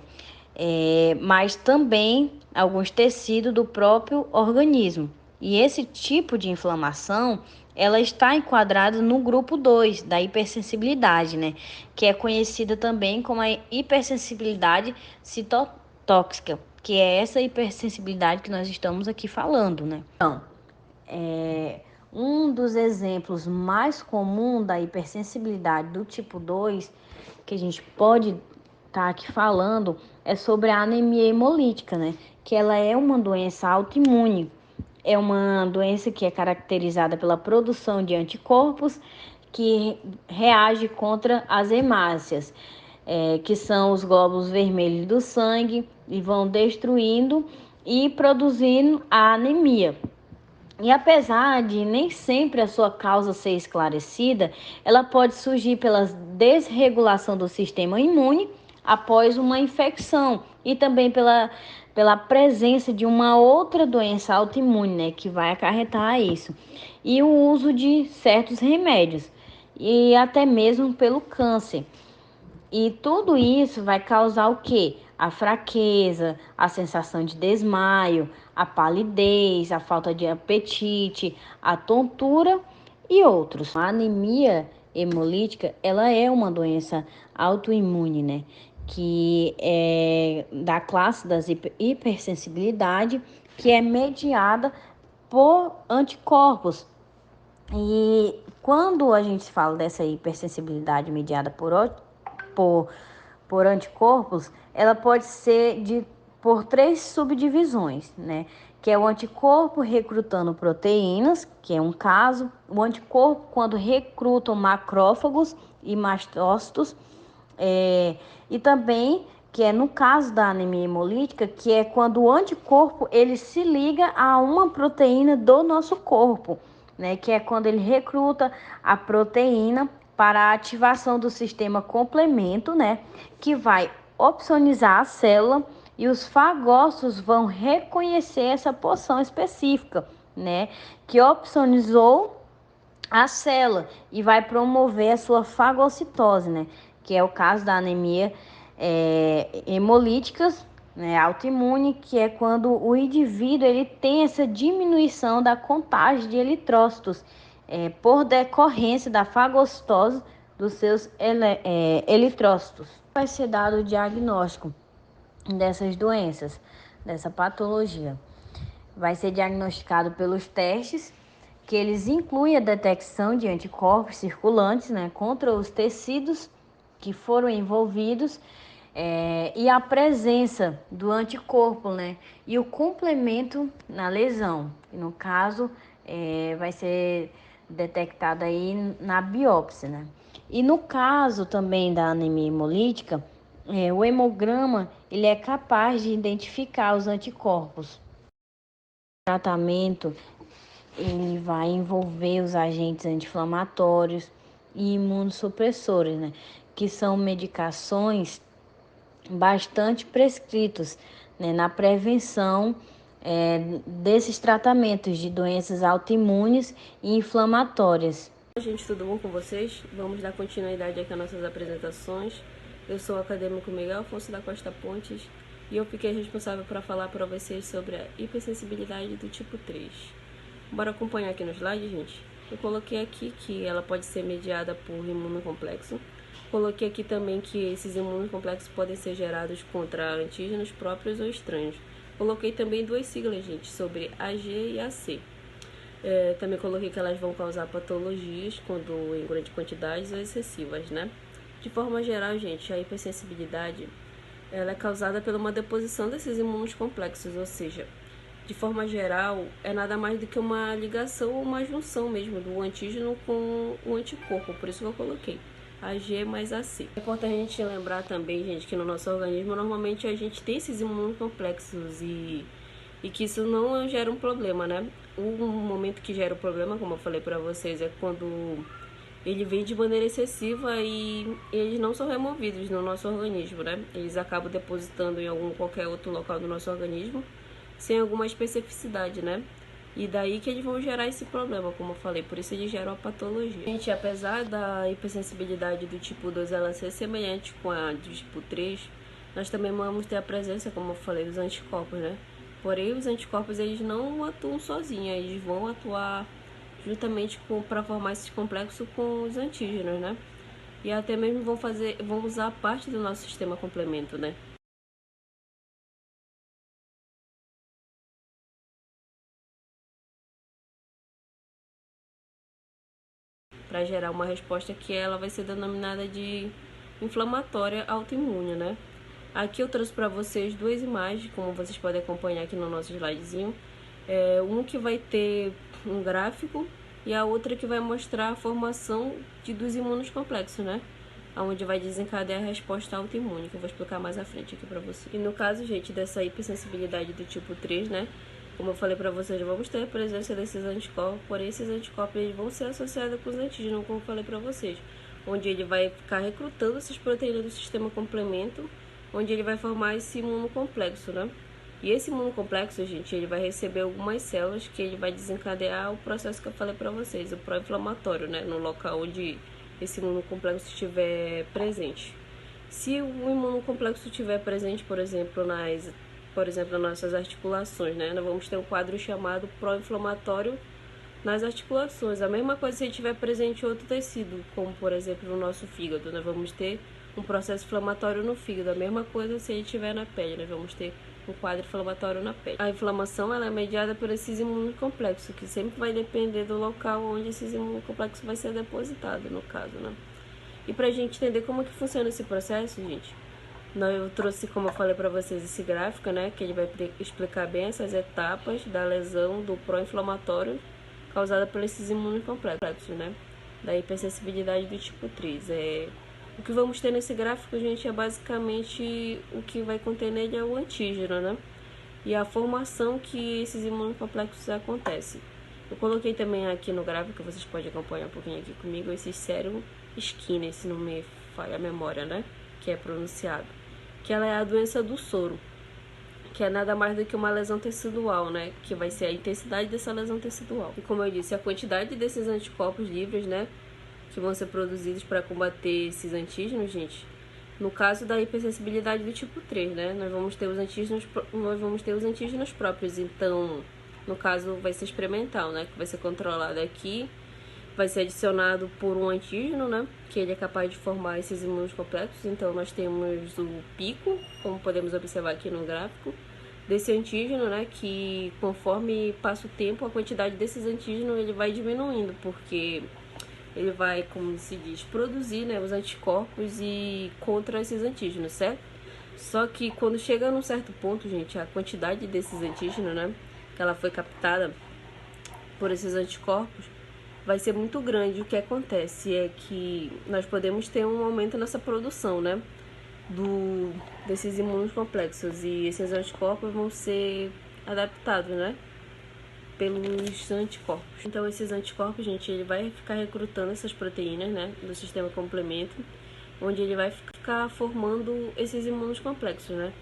mas também alguns tecidos do próprio organismo. E esse tipo de inflamação, ela está enquadrada no grupo 2 da hipersensibilidade, né? Que é conhecida também como a hipersensibilidade citotóxica, que é essa hipersensibilidade que nós estamos aqui falando, né? Então, um dos exemplos mais comuns da hipersensibilidade do tipo 2, que a gente pode estar aqui falando, é sobre a anemia hemolítica, né? Que ela é uma doença autoimune. É uma doença que é caracterizada pela produção de anticorpos que reage contra as hemácias, que são os glóbulos vermelhos do sangue, e vão destruindo e produzindo a anemia. E apesar de nem sempre a sua causa ser esclarecida, ela pode surgir pela desregulação do sistema imune após uma infecção e também pela presença de uma outra doença autoimune, né, que vai acarretar isso. E o uso de certos remédios e até mesmo pelo câncer. E tudo isso vai causar o quê? A fraqueza, a sensação de desmaio, a palidez, a falta de apetite, a tontura e outros. A anemia hemolítica, ela é uma doença autoimune, né? Que é da classe das hipersensibilidade, que é mediada por anticorpos. E quando a gente fala dessa hipersensibilidade mediada por anticorpos, ela pode ser por 3 subdivisões, né? Que é o anticorpo recrutando proteínas, que é um caso, o anticorpo quando recrutam macrófagos e mastócitos, e também que é no caso da anemia hemolítica, que é quando o anticorpo ele se liga a uma proteína do nosso corpo, né? Que é quando ele recruta a proteína para a ativação do sistema complemento, né? Que vai opsonizar a célula e os fagócitos vão reconhecer essa porção específica, né? Que opsonizou a célula e vai promover a sua fagocitose, né? Que é o caso da anemia hemolíticas, né, autoimune, que é quando o indivíduo ele tem essa diminuição da contagem de eritrócitos por decorrência da fagocitose dos seus eritrócitos. Vai ser dado o diagnóstico dessas doenças, dessa patologia. Vai ser diagnosticado pelos testes, que eles incluem a detecção de anticorpos circulantes, né, contra os tecidos que foram envolvidos, e a presença do anticorpo, né, e o complemento na lesão. No caso, vai ser detectado aí na biópsia, né? E no caso também da anemia hemolítica, o hemograma ele é capaz de identificar os anticorpos. O tratamento ele vai envolver os agentes anti-inflamatórios e imunossupressores, né? Que são medicações bastante prescritos, né, na prevenção desses tratamentos de doenças autoimunes e inflamatórias. Gente, tudo bom com vocês? Vamos dar continuidade aqui às nossas apresentações. Eu sou o acadêmico Miguel Afonso da Costa Pontes e eu fiquei responsável por falar para vocês sobre a hipersensibilidade do tipo 3. Bora acompanhar aqui no slide, gente? Eu coloquei aqui que ela pode ser mediada por imunocomplexo. Coloquei aqui também que esses imunocomplexos podem ser gerados contra antígenos próprios ou estranhos. Coloquei também duas siglas, gente, sobre AG e AC. Também coloquei que elas vão causar patologias quando em grande quantidades ou excessivas, né? De forma geral, gente, a hipersensibilidade ela é causada por uma deposição desses imunocomplexos, ou seja, de forma geral, é nada mais do que uma ligação ou uma junção mesmo do antígeno com o anticorpo, por isso que eu coloquei AG mais AC. É importante a gente lembrar também, gente, que no nosso organismo normalmente a gente tem esses imunocomplexos e que isso não gera um problema, né? O momento que gera o problema, como eu falei para vocês, é quando ele vem de maneira excessiva e eles não são removidos no nosso organismo, né? Eles acabam depositando em qualquer outro local do nosso organismo sem alguma especificidade, né? E daí que eles vão gerar esse problema, como eu falei, por isso eles geram a patologia. Gente, apesar da hipersensibilidade do tipo 2 ela ser semelhante com a do tipo 3, nós também vamos ter a presença, como eu falei, dos anticorpos, né? Porém, os anticorpos eles não atuam sozinhos, eles vão atuar juntamente para formar esse complexo com os antígenos, né? E até mesmo vão usar parte do nosso sistema complemento, né? Para gerar uma resposta que ela vai ser denominada de inflamatória autoimune, né? Aqui eu trouxe para vocês duas imagens, como vocês podem acompanhar aqui no nosso slidezinho. Um que vai ter um gráfico e a outra que vai mostrar a formação dos imunocomplexos, né? Onde vai desencadear a resposta autoimune, que eu vou explicar mais à frente aqui para vocês. E no caso, gente, dessa hipersensibilidade do tipo 3, né? Como eu falei para vocês, vamos ter a presença desses anticorpos, porém esses anticorpos eles vão ser associados com os antígenos, como eu falei para vocês. Onde ele vai ficar recrutando essas proteínas do sistema complemento, onde ele vai formar esse imunocomplexo, né? E esse imunocomplexo, gente, ele vai receber algumas células que ele vai desencadear o processo que eu falei para vocês, o pró-inflamatório, né? No local onde esse imunocomplexo estiver presente. Se o imunocomplexo estiver presente, por exemplo, nas nossas articulações, né? Nós vamos ter um quadro chamado pró-inflamatório nas articulações. A mesma coisa se ele estiver presente em outro tecido, como por exemplo no nosso fígado, nós vamos ter um processo inflamatório no fígado. A mesma coisa se ele estiver na pele, nós vamos ter um quadro inflamatório na pele. A inflamação ela é mediada por esses imunocomplexos, que sempre vai depender do local onde esses imunocomplexos vai ser depositado, no caso, né? E pra gente entender como que funciona esse processo, gente, eu trouxe, como eu falei para vocês, esse gráfico, né, que ele vai explicar bem essas etapas da lesão do pró-inflamatório causada por esses imunocomplexos, né, da hipersensibilidade do tipo 3. O que vamos ter nesse gráfico, gente, é basicamente o que vai conter nele é o antígeno, né, e a formação que esses imunocomplexos acontecem. Eu coloquei também aqui no gráfico, vocês podem acompanhar um pouquinho aqui comigo, esse sérum Skinner, se não me falha a memória, né, que é pronunciado. Que ela é a doença do soro, que é nada mais do que uma lesão tecidual, né? Que vai ser a intensidade dessa lesão tecidual. E como eu disse, a quantidade desses anticorpos livres, né? Que vão ser produzidos para combater esses antígenos, gente. No caso da hipersensibilidade do tipo 3, né? Nós vamos ter os antígenos próprios. Então, no caso, vai ser experimental, né? Que vai ser controlado aqui. Vai ser adicionado por um antígeno, né? Que ele é capaz de formar esses imunocomplexos. Então, nós temos o pico, como podemos observar aqui no gráfico, desse antígeno, né? Que conforme passa o tempo, a quantidade desses antígenos ele vai diminuindo, porque ele vai, como se diz, produzir, né, os anticorpos e contra esses antígenos, certo? Só que quando chega num certo ponto, gente, a quantidade desses antígenos, né? Que ela foi captada por esses anticorpos, vai ser muito grande. O que acontece é que nós podemos ter um aumento nessa produção, né, desses imunocomplexos, e esses anticorpos vão ser adaptados, né, pelos anticorpos. Então esses anticorpos, gente, ele vai ficar recrutando essas proteínas, né, do sistema complemento, onde ele vai ficar formando esses imunocomplexos, né.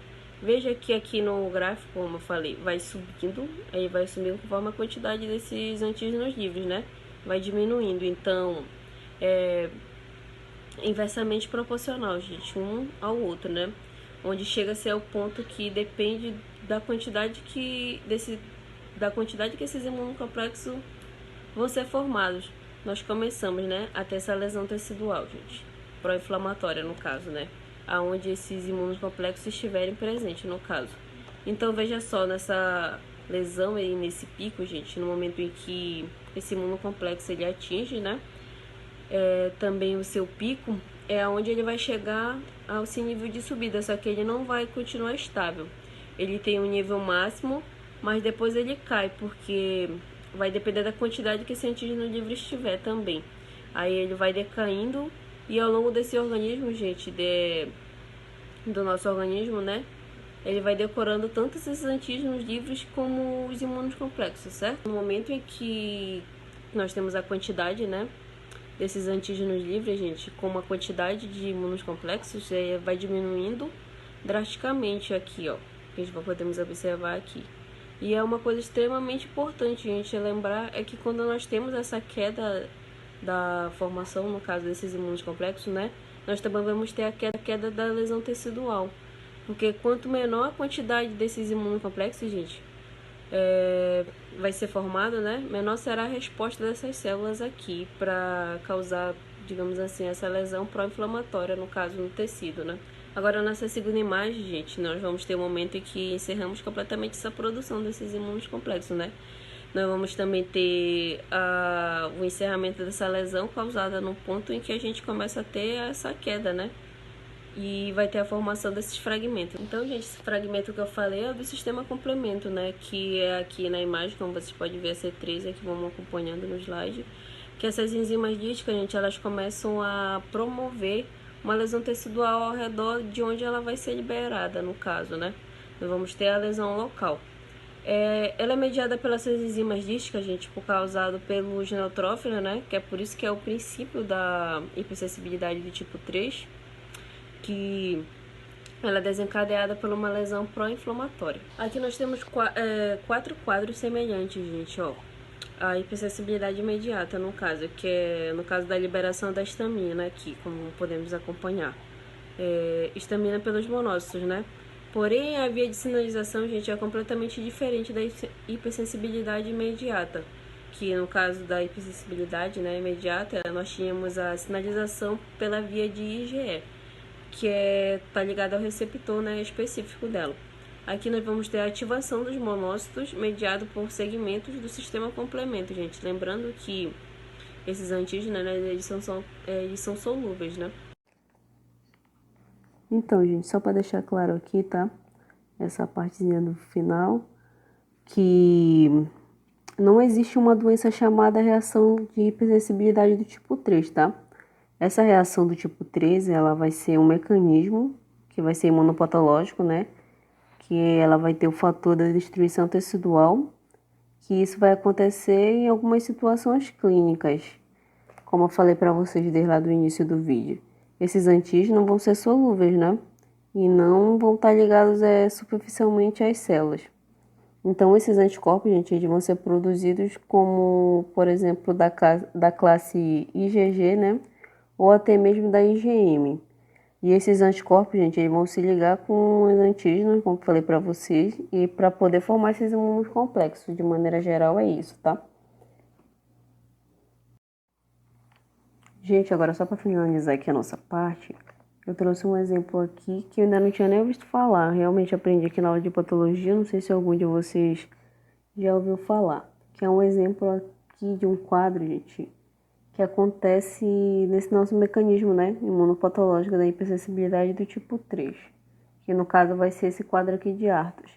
Veja que aqui no gráfico, como eu falei, vai subindo, aí vai subindo conforme a quantidade desses antígenos livres, né, vai diminuindo. Então, é inversamente proporcional, gente, um ao outro, né? Onde chega a ser o ponto que depende da quantidade que esses imunocomplexos vão ser formados. Nós começamos, né, a ter essa lesão tecidual, gente, pró-inflamatória no caso, né, aonde esses imunocomplexos estiverem presentes no caso. Então veja só, nessa lesão aí, nesse pico, gente, no momento em que esse imunocomplexo ele atinge, né, também o seu pico, é onde ele vai chegar ao seu nível de subida, só que ele não vai continuar estável. Ele tem um nível máximo, mas depois ele cai, porque vai depender da quantidade que esse antígeno livre estiver também. Aí ele vai decaindo e ao longo desse organismo, gente, do nosso organismo, né, ele vai decorando tanto esses antígenos livres como os imunocomplexos, certo? No momento em que nós temos a quantidade, né, desses antígenos livres, gente, como a quantidade de imunocomplexos vai diminuindo drasticamente aqui, ó, que a gente podemos observar aqui. E é uma coisa extremamente importante, gente, lembrar é que quando nós temos essa queda da formação, no caso desses imunocomplexos, né, nós também vamos ter a queda da lesão tecidual. Porque quanto menor a quantidade desses imunocomplexos, gente, vai ser formado, né, menor será a resposta dessas células aqui para causar, digamos assim, essa lesão pró-inflamatória, no caso, no tecido, né. Agora, nessa segunda imagem, gente, nós vamos ter um momento em que encerramos completamente essa produção desses imunocomplexos, né. Nós vamos também ter o encerramento dessa lesão causada no ponto em que a gente começa a ter essa queda, né. E vai ter a formação desses fragmentos. Então, gente, esse fragmento que eu falei é do sistema complemento, né? Que é aqui na imagem, como vocês podem ver, a C3 aqui, vamos acompanhando no slide. Que essas enzimas dísticas, gente, elas começam a promover uma lesão tecidual ao redor de onde ela vai ser liberada, no caso, né? Nós vamos ter a lesão local. Ela é mediada pelas enzimas dísticas, gente, causado pelos neutrófilos, né? Que é por isso que é o princípio da hipersensibilidade do tipo 3. Que ela é desencadeada por uma lesão pró-inflamatória. Aqui nós temos 4 quadros semelhantes, gente, ó. A hipersensibilidade imediata, no caso, que é no caso da liberação da histamina aqui, como podemos acompanhar. Histamina pelos monócitos, né? Porém, a via de sinalização, gente, é completamente diferente da hipersensibilidade imediata. Que no caso da hipersensibilidade, né, imediata, nós tínhamos a sinalização pela via de IgE, que tá ligado ao receptor, né, específico dela. Aqui nós vamos ter a ativação dos monócitos mediado por segmentos do sistema complemento, gente. Lembrando que esses antígenos, né, eles são solúveis, né? Então, gente, só para deixar claro aqui, tá? Essa partezinha do final, que não existe uma doença chamada reação de hipersensibilidade do tipo 3, tá? Essa reação do tipo 3, ela vai ser um mecanismo que vai ser imunopatológico, né? Que ela vai ter o fator da destruição tecidual, que isso vai acontecer em algumas situações clínicas, como eu falei para vocês desde lá do início do vídeo. Esses antígenos vão ser solúveis, né? E não vão estar ligados superficialmente às células. Então, esses anticorpos, gente, eles vão ser produzidos como, por exemplo, da classe IgG, né? Ou até mesmo da IgM. E esses anticorpos, gente, eles vão se ligar com os antígenos, como eu falei para vocês, e para poder formar esses imunocomplexos. De maneira geral, é isso, tá? Gente, agora só para finalizar aqui a nossa parte, eu trouxe um exemplo aqui que eu ainda não tinha nem ouvido falar. Realmente aprendi aqui na aula de patologia, não sei se algum de vocês já ouviu falar. Que é um exemplo aqui de um quadro, gente, que acontece nesse nosso mecanismo, né, imunopatológico da hipersensibilidade do tipo 3, que no caso vai ser esse quadro aqui de Arthus,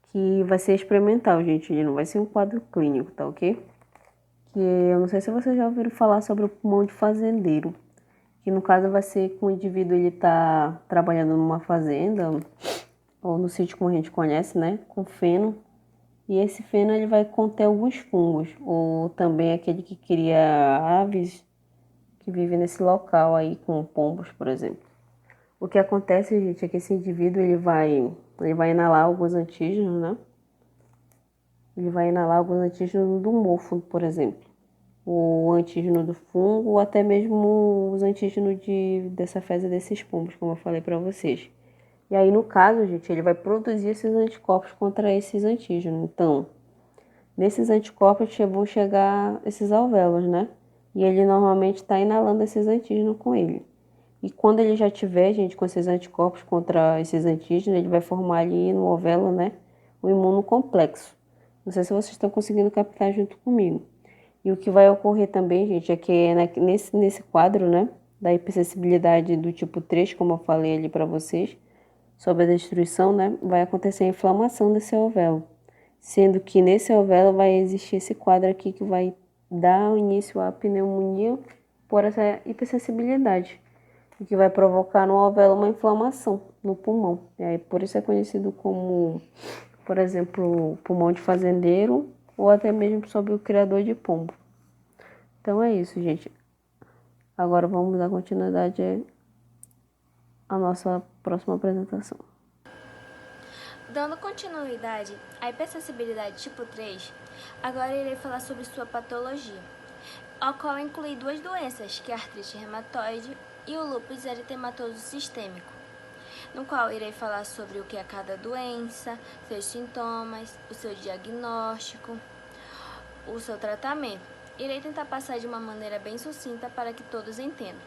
que vai ser experimental, gente, ele não vai ser um quadro clínico, tá ok? Que eu não sei se vocês já ouviram falar sobre o pulmão de fazendeiro, que no caso vai ser que o indivíduo ele tá trabalhando numa fazenda, ou no sítio como a gente conhece, né, com feno. E esse feno ele vai conter alguns fungos, ou também aquele que cria aves que vivem nesse local aí, com pombos, por exemplo. O que acontece, gente, é que esse indivíduo ele vai inalar alguns antígenos, né? Ele vai inalar alguns antígenos do mofo, por exemplo. O antígeno do fungo, ou até mesmo os antígenos dessa fezes desses pombos, como eu falei para vocês. E aí, no caso, gente, ele vai produzir esses anticorpos contra esses antígenos. Então, nesses anticorpos vão chegar esses alvéolos, né? E ele normalmente está inalando esses antígenos com ele. E quando ele já tiver, gente, com esses anticorpos contra esses antígenos, ele vai formar ali no alvéolo, né, o imunocomplexo. Não sei se vocês estão conseguindo captar junto comigo. E o que vai ocorrer também, gente, é que nesse quadro, né, da hipersensibilidade do tipo 3, como eu falei ali para vocês, sobre a destruição, né, vai acontecer a inflamação desse alvéolo. Sendo que nesse alvéolo vai existir esse quadro aqui que vai dar início à pneumonia por essa hipersensibilidade, o que vai provocar no alvéolo uma inflamação no pulmão. E aí, por isso é conhecido como, por exemplo, pulmão de fazendeiro ou até mesmo sobre o criador de pombo. Então é isso, gente. Agora vamos dar continuidade à nossa próxima apresentação. Dando continuidade à hipersensibilidade tipo 3, agora irei falar sobre sua patologia, a qual inclui duas doenças, que é a artrite reumatoide e o lúpus eritematoso sistêmico, no qual irei falar sobre o que é cada doença, seus sintomas, o seu diagnóstico, o seu tratamento. Irei tentar passar de uma maneira bem sucinta para que todos entendam.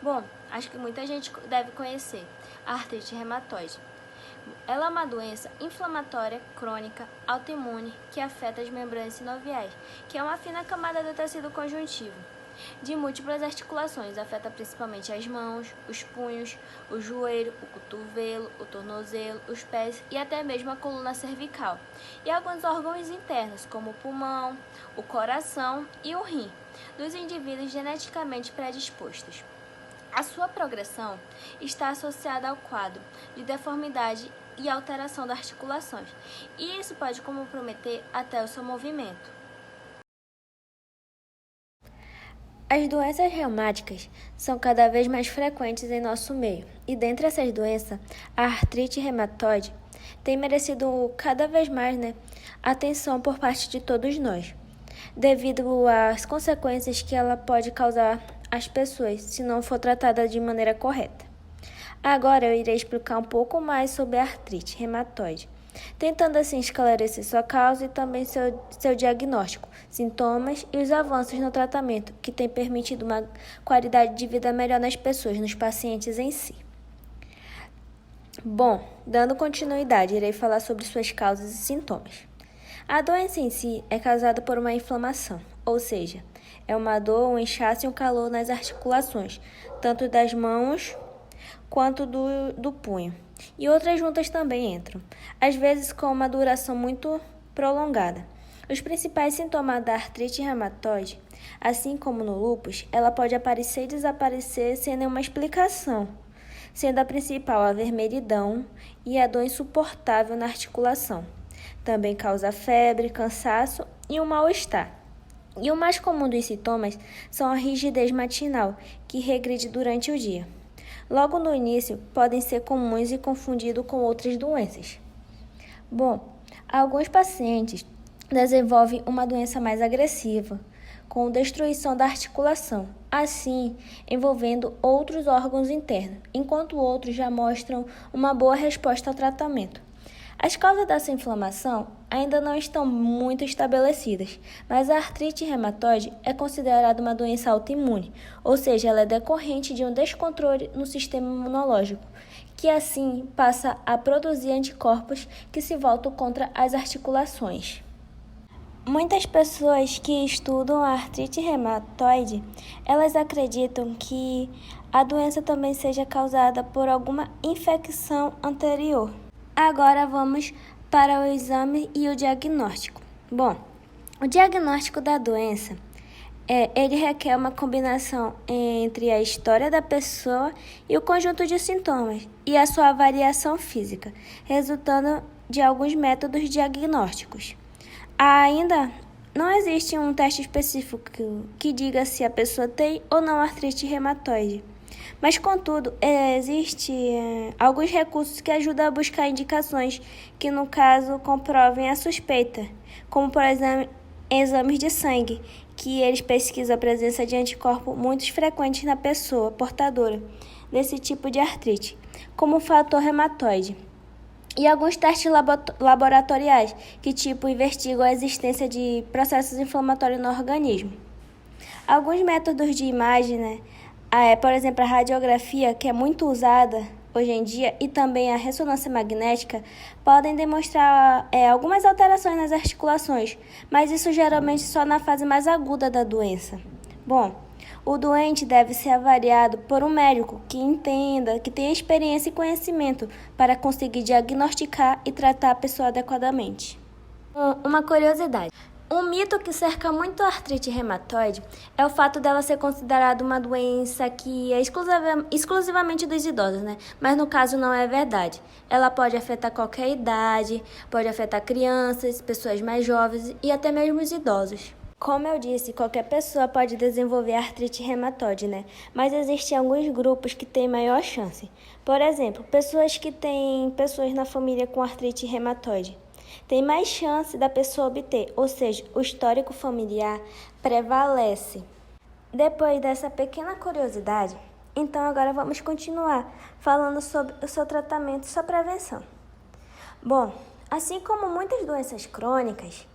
Bom, acho que muita gente deve conhecer a artrite reumatoide. Ela é uma doença inflamatória crônica autoimune que afeta as membranas sinoviais, que é uma fina camada do tecido conjuntivo, de múltiplas articulações. Afeta principalmente as mãos, os punhos, o joelho, o cotovelo, o tornozelo, os pés e até mesmo a coluna cervical, e alguns órgãos internos, como o pulmão, o coração e o rim, dos indivíduos geneticamente predispostos. A sua progressão está associada ao quadro de deformidade e alteração das articulações, e isso pode comprometer até o seu movimento. As doenças reumáticas são cada vez mais frequentes em nosso meio, e dentre essas doenças, a artrite reumatoide tem merecido cada vez mais, atenção por parte de todos nós, devido às consequências que ela pode causar às pessoas se não for tratada de maneira correta. Agora eu irei explicar um pouco mais sobre a artrite reumatoide, tentando assim esclarecer sua causa e também seu diagnóstico, sintomas e os avanços no tratamento, que tem permitido uma qualidade de vida melhor nas pessoas, nos pacientes em si. Bom, dando continuidade, irei falar sobre suas causas e sintomas. A doença em si é causada por uma inflamação, ou seja, é uma dor, um inchaço e um calor nas articulações, tanto das mãos quanto do punho. E outras juntas também entram, às vezes com uma duração muito prolongada. Os principais sintomas da artrite reumatoide, assim como no lúpus, ela pode aparecer e desaparecer sem nenhuma explicação, sendo a principal a vermelhidão e a dor insuportável na articulação. Também causa febre, cansaço e um mal-estar. E o mais comum dos sintomas são a rigidez matinal, que regride durante o dia. Logo no início, podem ser comuns e confundidos com outras doenças. Bom, alguns pacientes desenvolvem uma doença mais agressiva, com destruição da articulação, assim envolvendo outros órgãos internos, enquanto outros já mostram uma boa resposta ao tratamento. As causas dessa inflamação ainda não estão muito estabelecidas, mas a artrite reumatoide é considerada uma doença autoimune, ou seja, ela é decorrente de um descontrole no sistema imunológico, que assim passa a produzir anticorpos que se voltam contra as articulações. Muitas pessoas que estudam a artrite reumatoide, elas acreditam que a doença também seja causada por alguma infecção anterior. Agora vamos para o exame e o diagnóstico. Bom, o diagnóstico da doença, ele requer uma combinação entre a história da pessoa e o conjunto de sintomas e a sua variação física, resultando de alguns métodos diagnósticos. Ainda não existe um teste específico que diga se a pessoa tem ou não artrite reumatoide. Mas, contudo, existem alguns recursos que ajudam a buscar indicações que, no caso, comprovem a suspeita, como, por exemplo, exames de sangue, que eles pesquisam a presença de anticorpos muito frequentes na pessoa portadora desse tipo de artrite, como o fator reumatoide. e alguns testes laboratoriais que investigam a existência de processos inflamatórios no organismo. Alguns métodos de imagem, né, por exemplo, a radiografia, que é muito usada hoje em dia, e também a ressonância magnética, podem demonstrar algumas alterações nas articulações, mas isso geralmente só na fase mais aguda da doença. Bom, o doente deve ser avaliado por um médico que entenda, que tenha experiência e conhecimento para conseguir diagnosticar e tratar a pessoa adequadamente. Uma curiosidade. Um mito que cerca muito a artrite reumatoide é o fato dela ser considerada uma doença que é exclusivamente dos idosos, né? Mas no caso não é verdade. Ela pode afetar qualquer idade, pode afetar crianças, pessoas mais jovens e até mesmo os idosos. Como eu disse, qualquer pessoa pode desenvolver artrite reumatoide, né? Mas existem alguns grupos que têm maior chance. Por exemplo, pessoas que têm pessoas na família com artrite reumatoide. Tem mais chance da pessoa obter, ou seja, o histórico familiar prevalece. Depois dessa pequena curiosidade, então agora vamos continuar falando sobre o seu tratamento e sua prevenção. Bom, assim como muitas doenças crônicas,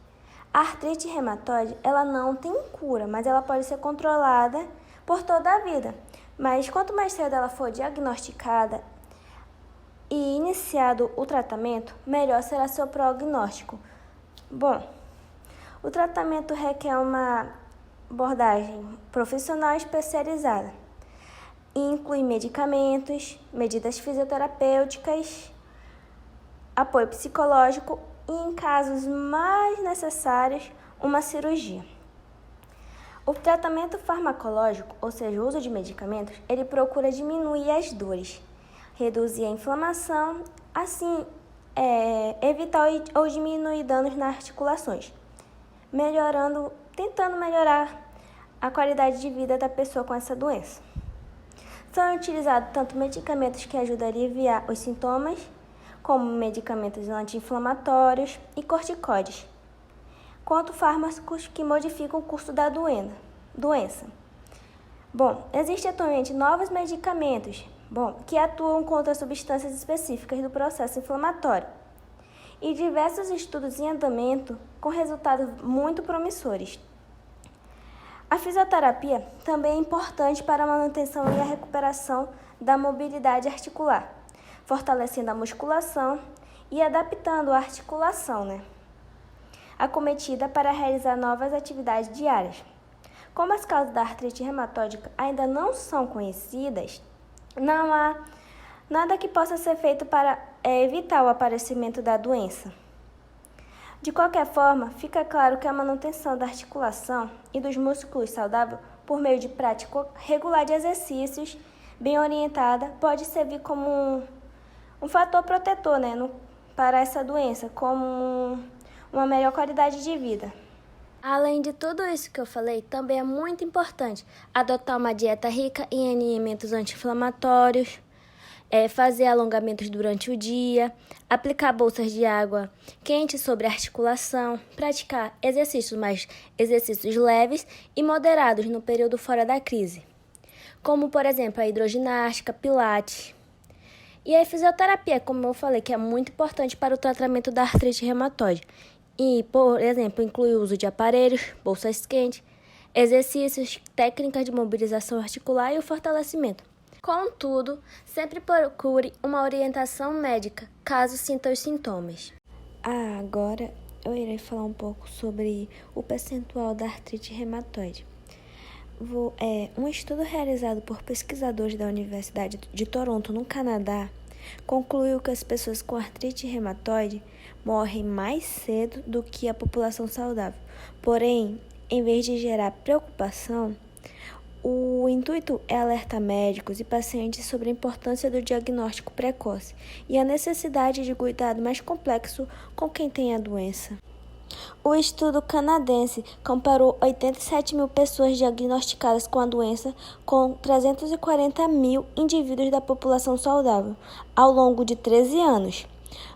a artrite reumatoide, ela não tem cura, mas ela pode ser controlada por toda a vida. Mas quanto mais cedo ela for diagnosticada e iniciado o tratamento, melhor será seu prognóstico. Bom, o tratamento requer uma abordagem profissional especializada e inclui medicamentos, medidas fisioterapêuticas, apoio psicológico e, em casos mais necessários, uma cirurgia. O tratamento farmacológico, ou seja, o uso de medicamentos, ele procura diminuir as dores, reduzir a inflamação, assim, evitar ou diminuir danos nas articulações, tentando melhorar a qualidade de vida da pessoa com essa doença. São utilizados tanto medicamentos que ajudam a aliviar os sintomas, como medicamentos anti-inflamatórios e corticoides, quanto fármacos que modificam o curso da doença. Bom, existem atualmente novos medicamentos que atuam contra substâncias específicas do processo inflamatório e diversos estudos em andamento com resultados muito promissores. A fisioterapia também é importante para a manutenção e a recuperação da mobilidade articular, fortalecendo a musculação e adaptando a articulação, acometida para realizar novas atividades diárias. Como as causas da artrite reumatoide ainda não são conhecidas, não há nada que possa ser feito para evitar o aparecimento da doença. De qualquer forma, fica claro que a manutenção da articulação e dos músculos saudável por meio de prática regular de exercícios, bem orientada, pode servir como um fator protetor para essa doença, como uma melhor qualidade de vida. Além de tudo isso que eu falei, também é muito importante adotar uma dieta rica em alimentos anti-inflamatórios, fazer alongamentos durante o dia, aplicar bolsas de água quente sobre a articulação, praticar exercícios leves e moderados no período fora da crise, como, por exemplo, a hidroginástica, pilates. E a fisioterapia, como eu falei, que é muito importante para o tratamento da artrite reumatoide. E, por exemplo, inclui o uso de aparelhos, bolsas quentes, exercícios, técnicas de mobilização articular e o fortalecimento. Contudo, sempre procure uma orientação médica, caso sinta os sintomas. Agora eu irei falar um pouco sobre o percentual da artrite reumatoide. Um estudo realizado por pesquisadores da Universidade de Toronto, no Canadá, concluiu que as pessoas com artrite reumatoide morrem mais cedo do que a população saudável. Porém, em vez de gerar preocupação, o intuito é alertar médicos e pacientes sobre a importância do diagnóstico precoce e a necessidade de cuidado mais complexo com quem tem a doença. O estudo canadense comparou 87 mil pessoas diagnosticadas com a doença com 340 mil indivíduos da população saudável ao longo de 13 anos.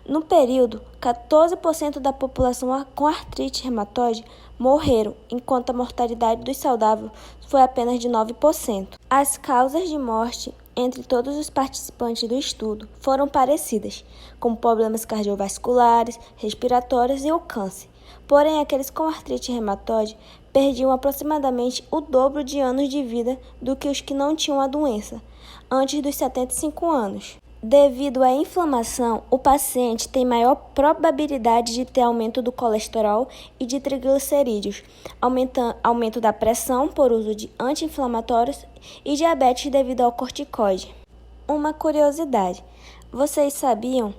No período, 14% da população com artrite reumatoide morreram, enquanto a mortalidade dos saudáveis foi apenas de 9%. As causas de morte entre todos os participantes do estudo foram parecidas, como problemas cardiovasculares, respiratórios e o câncer. Porém, aqueles com artrite reumatoide perdiam aproximadamente o dobro de anos de vida do que os que não tinham a doença, antes dos 75 anos. Devido à inflamação, o paciente tem maior probabilidade de ter aumento do colesterol e de triglicerídeos, aumento da pressão por uso de anti-inflamatórios e diabetes devido ao corticoide. Uma curiosidade: vocês sabiam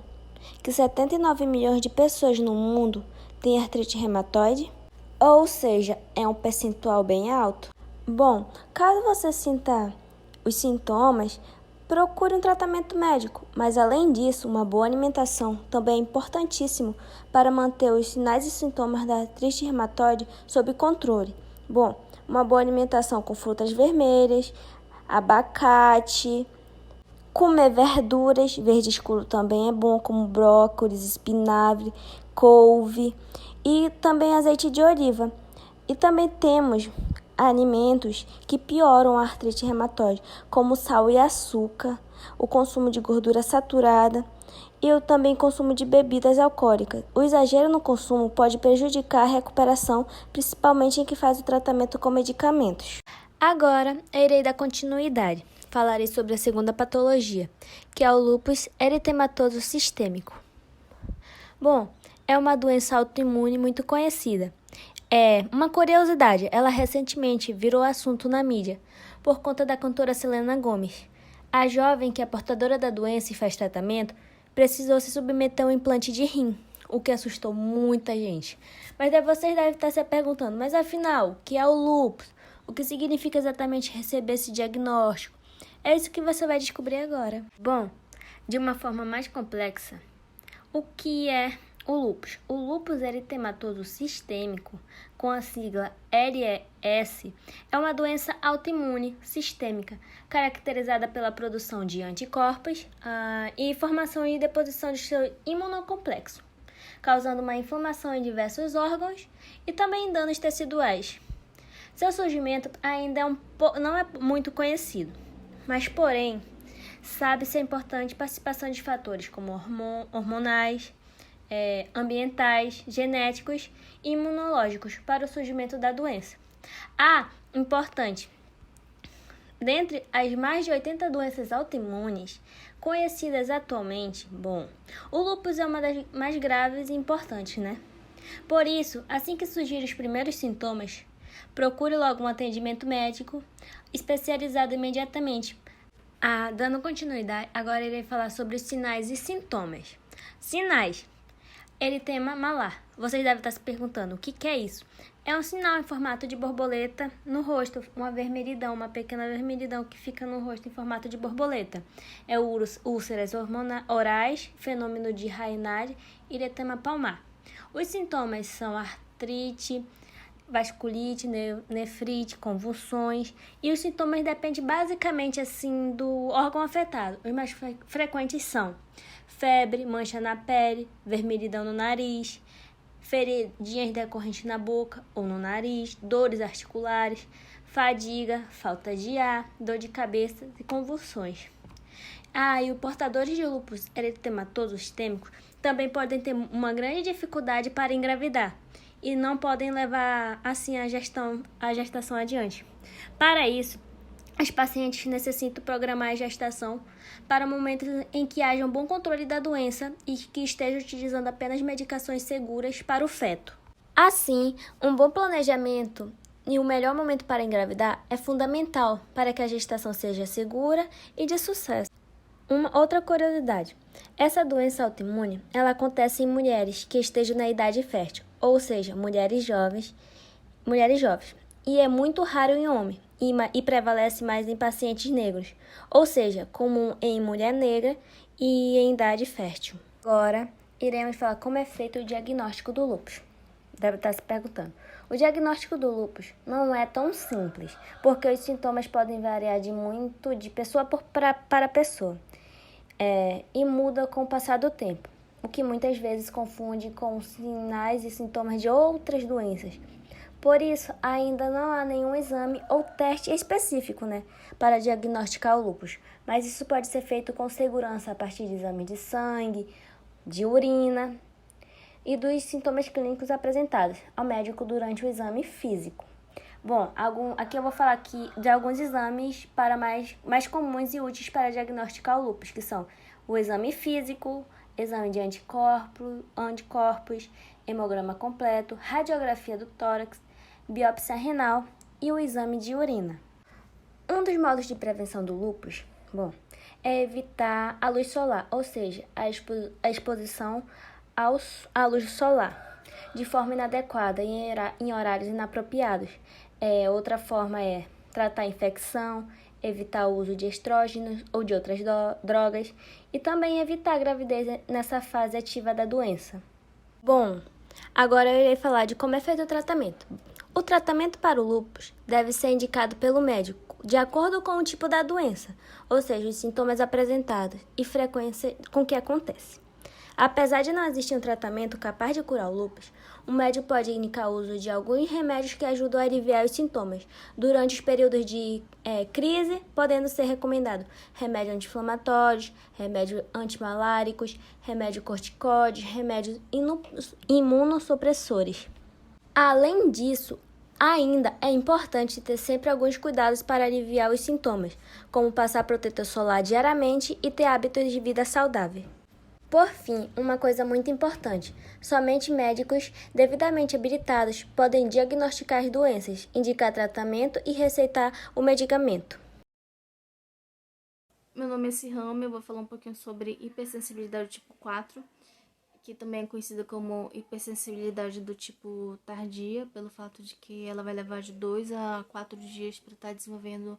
que 79 milhões de pessoas no mundo têm artrite reumatoide? Ou seja, é um percentual bem alto? Bom, caso você sinta os sintomas, procure um tratamento médico, mas além disso, uma boa alimentação também é importantíssimo para manter os sinais e sintomas da artrite reumatoide sob controle. Bom, uma boa alimentação com frutas vermelhas, abacate, comer verduras, verde escuro também é bom, como brócolis, espinafre, couve e também azeite de oliva. E também temos alimentos que pioram a artrite reumatoide, como sal e açúcar, o consumo de gordura saturada e o também consumo de bebidas alcoólicas. O exagero no consumo pode prejudicar a recuperação, principalmente em quem faz o tratamento com medicamentos. Agora, eu irei dar continuidade. Falarei sobre a segunda patologia, que é o lúpus eritematoso sistêmico. Bom, é uma doença autoimune muito conhecida. Uma curiosidade, ela recentemente virou assunto na mídia, por conta da cantora Selena Gomez. A jovem que é portadora da doença e faz tratamento, precisou se submeter a um implante de rim, o que assustou muita gente. Mas vocês devem estar se perguntando, mas afinal, o que é o lúpus? O que significa exatamente receber esse diagnóstico? É isso que você vai descobrir agora. Bom, de uma forma mais complexa, o que é o lúpus? O lúpus eritematoso sistêmico, com a sigla LES, é uma doença autoimune sistêmica, caracterizada pela produção de anticorpos e formação e deposição de seu imunocomplexo, causando uma inflamação em diversos órgãos e também em danos teciduais. Seu surgimento ainda não é muito conhecido, mas porém, sabe-se a importante participação de fatores como hormonais, ambientais, genéticos e imunológicos para o surgimento da doença. Importante, dentre as mais de 80 doenças autoimunes conhecidas atualmente, o lúpus é uma das mais graves e importantes, né? Por isso, assim que surgirem os primeiros sintomas, procure logo um atendimento médico especializado imediatamente. Dando continuidade, agora irei falar sobre os sinais e sintomas. Sinais: eritema malar. Vocês devem estar se perguntando, o que é isso? É um sinal em formato de borboleta no rosto, uma vermelhidão, uma pequena vermelhidão que fica no rosto em formato de borboleta. É úlceras orais, fenômeno de Raynaud e eritema palmar. Os sintomas são artrite, vasculite, nefrite, convulsões, e os sintomas dependem basicamente do órgão afetado. Os mais frequentes são febre, mancha na pele, vermelhidão no nariz, feridinhas decorrentes na boca ou no nariz, dores articulares, fadiga, falta de ar, dor de cabeça e convulsões. E os portadores de lúpus eritematoso sistêmico também podem ter uma grande dificuldade para engravidar e não podem levar assim a gestação adiante. Para isso, os pacientes necessitam programar a gestação para momentos em que haja um bom controle da doença e que estejam utilizando apenas medicações seguras para o feto. Assim, um bom planejamento e o melhor momento para engravidar é fundamental para que a gestação seja segura e de sucesso. Uma outra curiosidade: essa doença autoimune, ela acontece em mulheres que estejam na idade fértil, ou seja, mulheres jovens, e é muito raro em homem, e prevalece mais em pacientes negros, ou seja, comum em mulher negra e em idade fértil. Agora, iremos falar como é feito o diagnóstico do lúpus. Deve estar se perguntando. O diagnóstico do lúpus não é tão simples, porque os sintomas podem variar muito de pessoa para pessoa, e muda com o passar do tempo, o que muitas vezes confunde com sinais e sintomas de outras doenças. Por isso, ainda não há nenhum exame ou teste específico, para diagnosticar o lúpus, mas isso pode ser feito com segurança a partir de exame de sangue, de urina e dos sintomas clínicos apresentados ao médico durante o exame físico. Bom, aqui eu vou falar de alguns exames mais comuns e úteis para diagnosticar o lúpus, que são o exame físico, exame de anticorpos, hemograma completo, radiografia do tórax, biópsia renal e o exame de urina. Um dos modos de prevenção do lúpus, é evitar a luz solar, ou seja, a exposição à luz solar de forma inadequada em horários inapropriados. Outra forma é tratar a infecção, evitar o uso de estrógenos ou de outras drogas e também evitar a gravidez nessa fase ativa da doença. Bom, agora eu irei falar de como é feito o tratamento. O tratamento para o lúpus deve ser indicado pelo médico de acordo com o tipo da doença, ou seja, os sintomas apresentados e frequência com que acontece. Apesar de não existir um tratamento capaz de curar o lúpus, o médico pode indicar o uso de alguns remédios que ajudam a aliviar os sintomas. Durante os períodos de crise, podendo ser recomendado remédios anti-inflamatórios, remédios antimaláricos, remédios corticóides, remédios imunossupressores. Além disso, ainda é importante ter sempre alguns cuidados para aliviar os sintomas, como passar protetor solar diariamente e ter hábitos de vida saudável. Por fim, uma coisa muito importante, somente médicos devidamente habilitados podem diagnosticar as doenças, indicar tratamento e receitar o medicamento. Meu nome é Sihame, eu vou falar um pouquinho sobre hipersensibilidade do tipo 4, que também é conhecida como hipersensibilidade do tipo tardia, pelo fato de que ela vai levar de 2 a 4 dias para estar desenvolvendo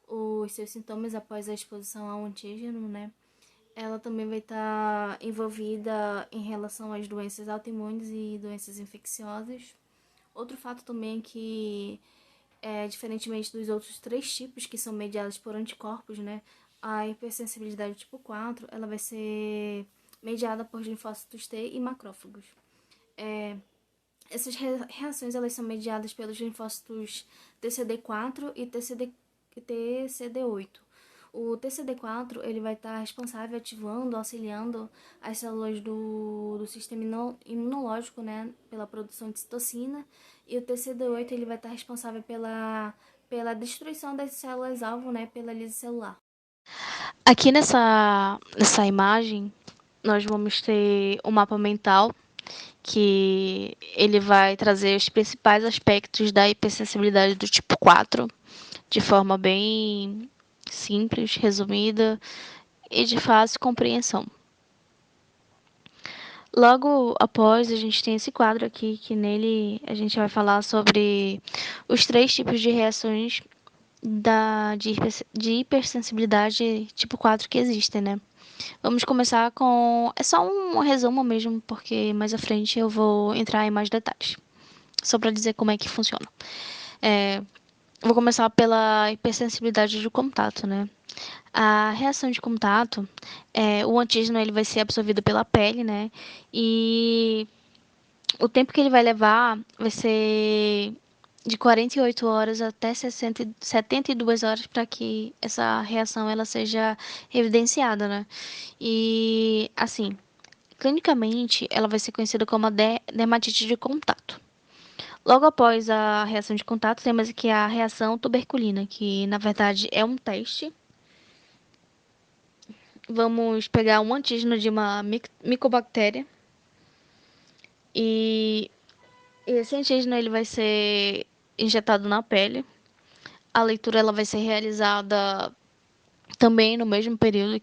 os seus sintomas após a exposição ao antígeno, Ela também vai estar envolvida em relação às doenças autoimunes e doenças infecciosas. Outro fato também é que, diferentemente dos outros 3 tipos que são mediados por anticorpos, a hipersensibilidade tipo 4, ela vai ser mediada por linfócitos T e macrófagos. Essas reações elas são mediadas pelos linfócitos TCD4 e TCD8. O TCD4 ele vai estar responsável ativando, auxiliando as células do sistema imunológico, pela produção de citocina, e o TCD8 ele vai estar responsável pela destruição das células-alvo, pela lise celular. Aqui nessa imagem, nós vamos ter um mapa mental que ele vai trazer os principais aspectos da hipersensibilidade do tipo 4 de forma bem simples, resumida e de fácil compreensão. Logo após, a gente tem esse quadro aqui, que nele a gente vai falar sobre os 3 tipos de reações de hipersensibilidade tipo 4 que existem, Vamos começar com... É só um resumo mesmo, porque mais à frente eu vou entrar em mais detalhes. Só para dizer como é que funciona. Vou começar pela hipersensibilidade de contato, A reação de contato, o antígeno ele vai ser absorvido pela pele, E o tempo que ele vai levar vai ser de 48 horas até 72 horas para que essa reação ela seja evidenciada, E, assim, clinicamente, ela vai ser conhecida como a dermatite de contato. Logo após a reação de contato, temos aqui a reação tuberculina, que na verdade é um teste. Vamos pegar um antígeno de uma micobactéria e esse antígeno ele vai ser injetado na pele. A leitura ela vai ser realizada também no mesmo período,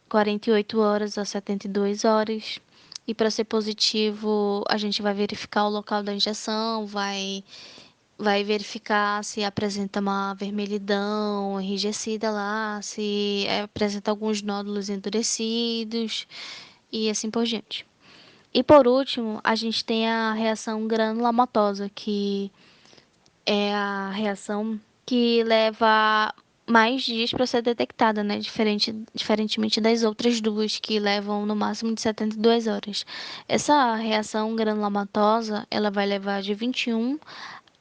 48 horas a 72 horas. E para ser positivo, a gente vai verificar o local da injeção, vai verificar se apresenta uma vermelhidão enrijecida lá, se apresenta alguns nódulos endurecidos e assim por diante. E por último, a gente tem a reação granulomatosa, que é a reação que leva mais dias para ser detectada, né? Diferentemente das outras duas, que levam no máximo de 72 horas. Essa reação granulomatosa, ela vai levar de 21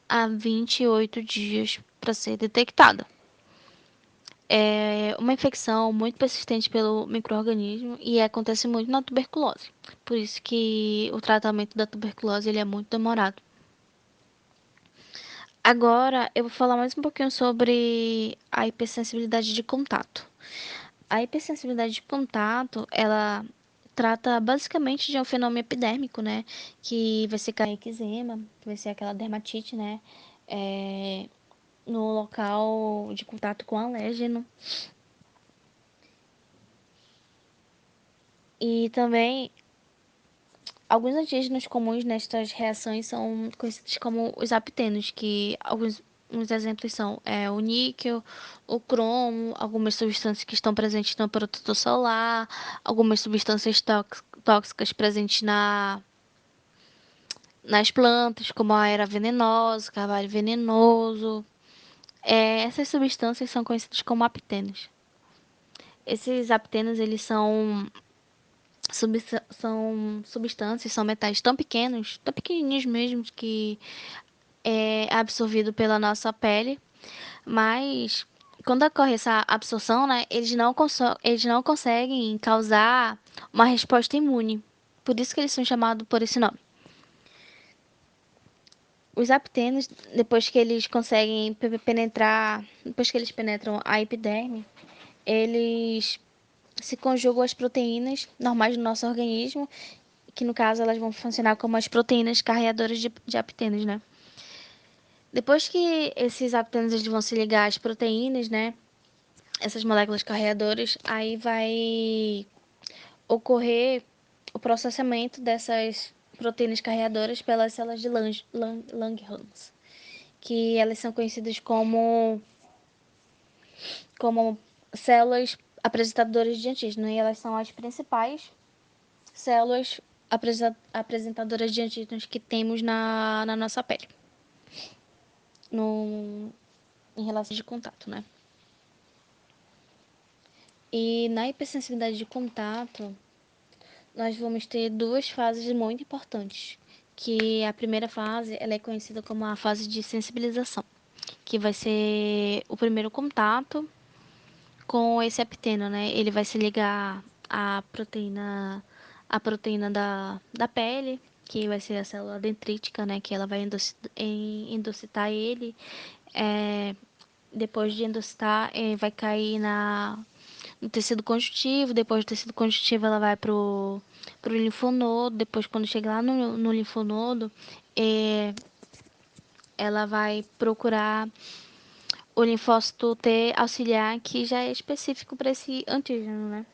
a 28 dias para ser detectada. É uma infecção muito persistente pelo micro-organismo e acontece muito na tuberculose. Por isso que o tratamento da tuberculose ele é muito demorado. Agora eu vou falar mais um pouquinho sobre a hipersensibilidade de contato. A hipersensibilidade de contato, ela trata basicamente de um fenômeno epidérmico, né? Que vai ser eczema, que vai ser aquela dermatite, né? No local de contato com alérgeno. E também alguns antígenos comuns nestas reações são conhecidos como os aptenos, que uns exemplos são o níquel, o cromo, algumas substâncias que estão presentes no protetor solar, algumas substâncias tóxicas presentes nas plantas, como a era venenosa, o carvalho venenoso. Essas substâncias são conhecidas como aptenos. Esses aptenos, eles são substâncias, são metais tão pequenos, tão pequenininhos mesmo, que é absorvido pela nossa pele, mas quando ocorre essa absorção, né, eles não conseguem causar uma resposta imune. Por isso que eles são chamados por esse nome. Os aptenos, depois que eles conseguem penetrar, depois que eles penetram a epiderme, eles se conjugam às proteínas normais do nosso organismo, que no caso elas vão funcionar como as proteínas carreadoras de aptenos, né? Depois que esses aptenos eles vão se ligar às proteínas, né? Essas moléculas carreadoras, aí vai ocorrer o processamento dessas proteínas carreadoras pelas células de Langerhans, que elas são conhecidas como células apresentadoras de antígeno, e elas são as principais células apresentadoras de antígenos que temos na nossa pele, em relação de contato, né? E na hipersensibilidade de contato, nós vamos ter duas fases muito importantes, que a primeira fase ela é conhecida como a fase de sensibilização, que vai ser o primeiro contato com esse apteno, né? Ele vai se ligar à proteína da pele, que vai ser a célula dendrítica, né? Que ela vai endocitar ele. Depois de endocitar, vai cair no tecido conjuntivo. Depois do tecido conjuntivo, ela vai pro linfonodo. Depois, quando chegar lá no linfonodo, ela vai procurar o linfócito T auxiliar, que já é específico para esse antígeno, né?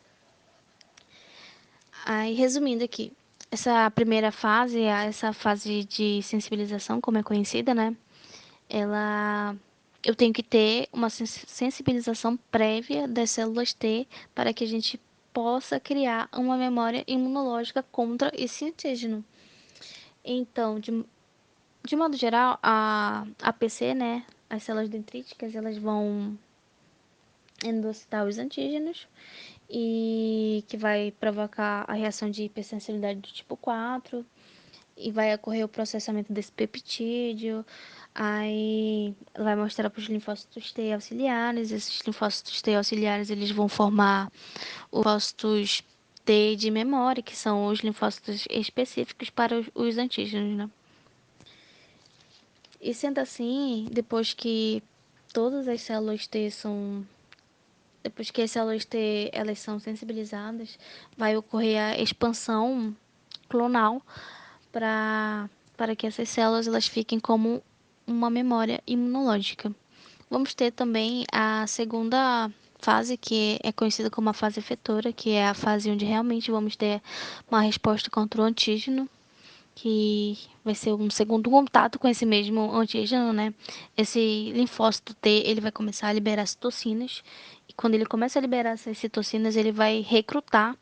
Aí, resumindo aqui, essa primeira fase, essa fase de sensibilização, como é conhecida, né? Eu tenho que ter uma sensibilização prévia das células T para que a gente possa criar uma memória imunológica contra esse antígeno. Então, de modo geral, a APC, né, as células dendríticas, elas vão endocitar os antígenos e que vai provocar a reação de hipersensibilidade do tipo 4 e vai ocorrer o processamento desse peptídeo. Aí vai mostrar para os linfócitos T auxiliares. Esses linfócitos T auxiliares eles vão formar os linfócitos T de memória, que são os linfócitos específicos para os antígenos, né? E sendo assim, depois que as células T elas são sensibilizadas, vai ocorrer a expansão clonal para que essas células elas fiquem como uma memória imunológica. Vamos ter também a segunda fase, que é conhecida como a fase efetora, que é a fase onde realmente vamos ter uma resposta contra o antígeno, que vai ser um segundo contato com esse mesmo antígeno, né? Esse linfócito T, ele vai começar a liberar citocinas, e quando ele começa a liberar essas citocinas, ele vai recrutar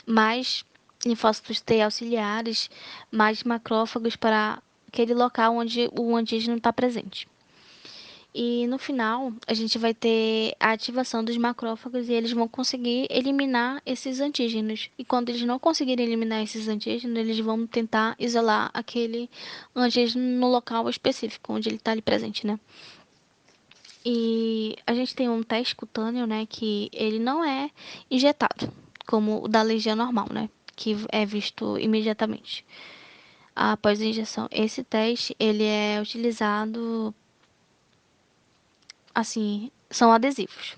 mais linfócitos T auxiliares, mais macrófagos para aquele local onde o antígeno está presente. E no final, a gente vai ter a ativação dos macrófagos e eles vão conseguir eliminar esses antígenos. E quando eles não conseguirem eliminar esses antígenos, eles vão tentar isolar aquele antígeno no local específico, onde ele está ali presente, né? E a gente tem um teste cutâneo, né, que ele não é injetado, como o da alergia normal, né, que é visto imediatamente após a injeção. Esse teste, ele é utilizado, assim, são adesivos,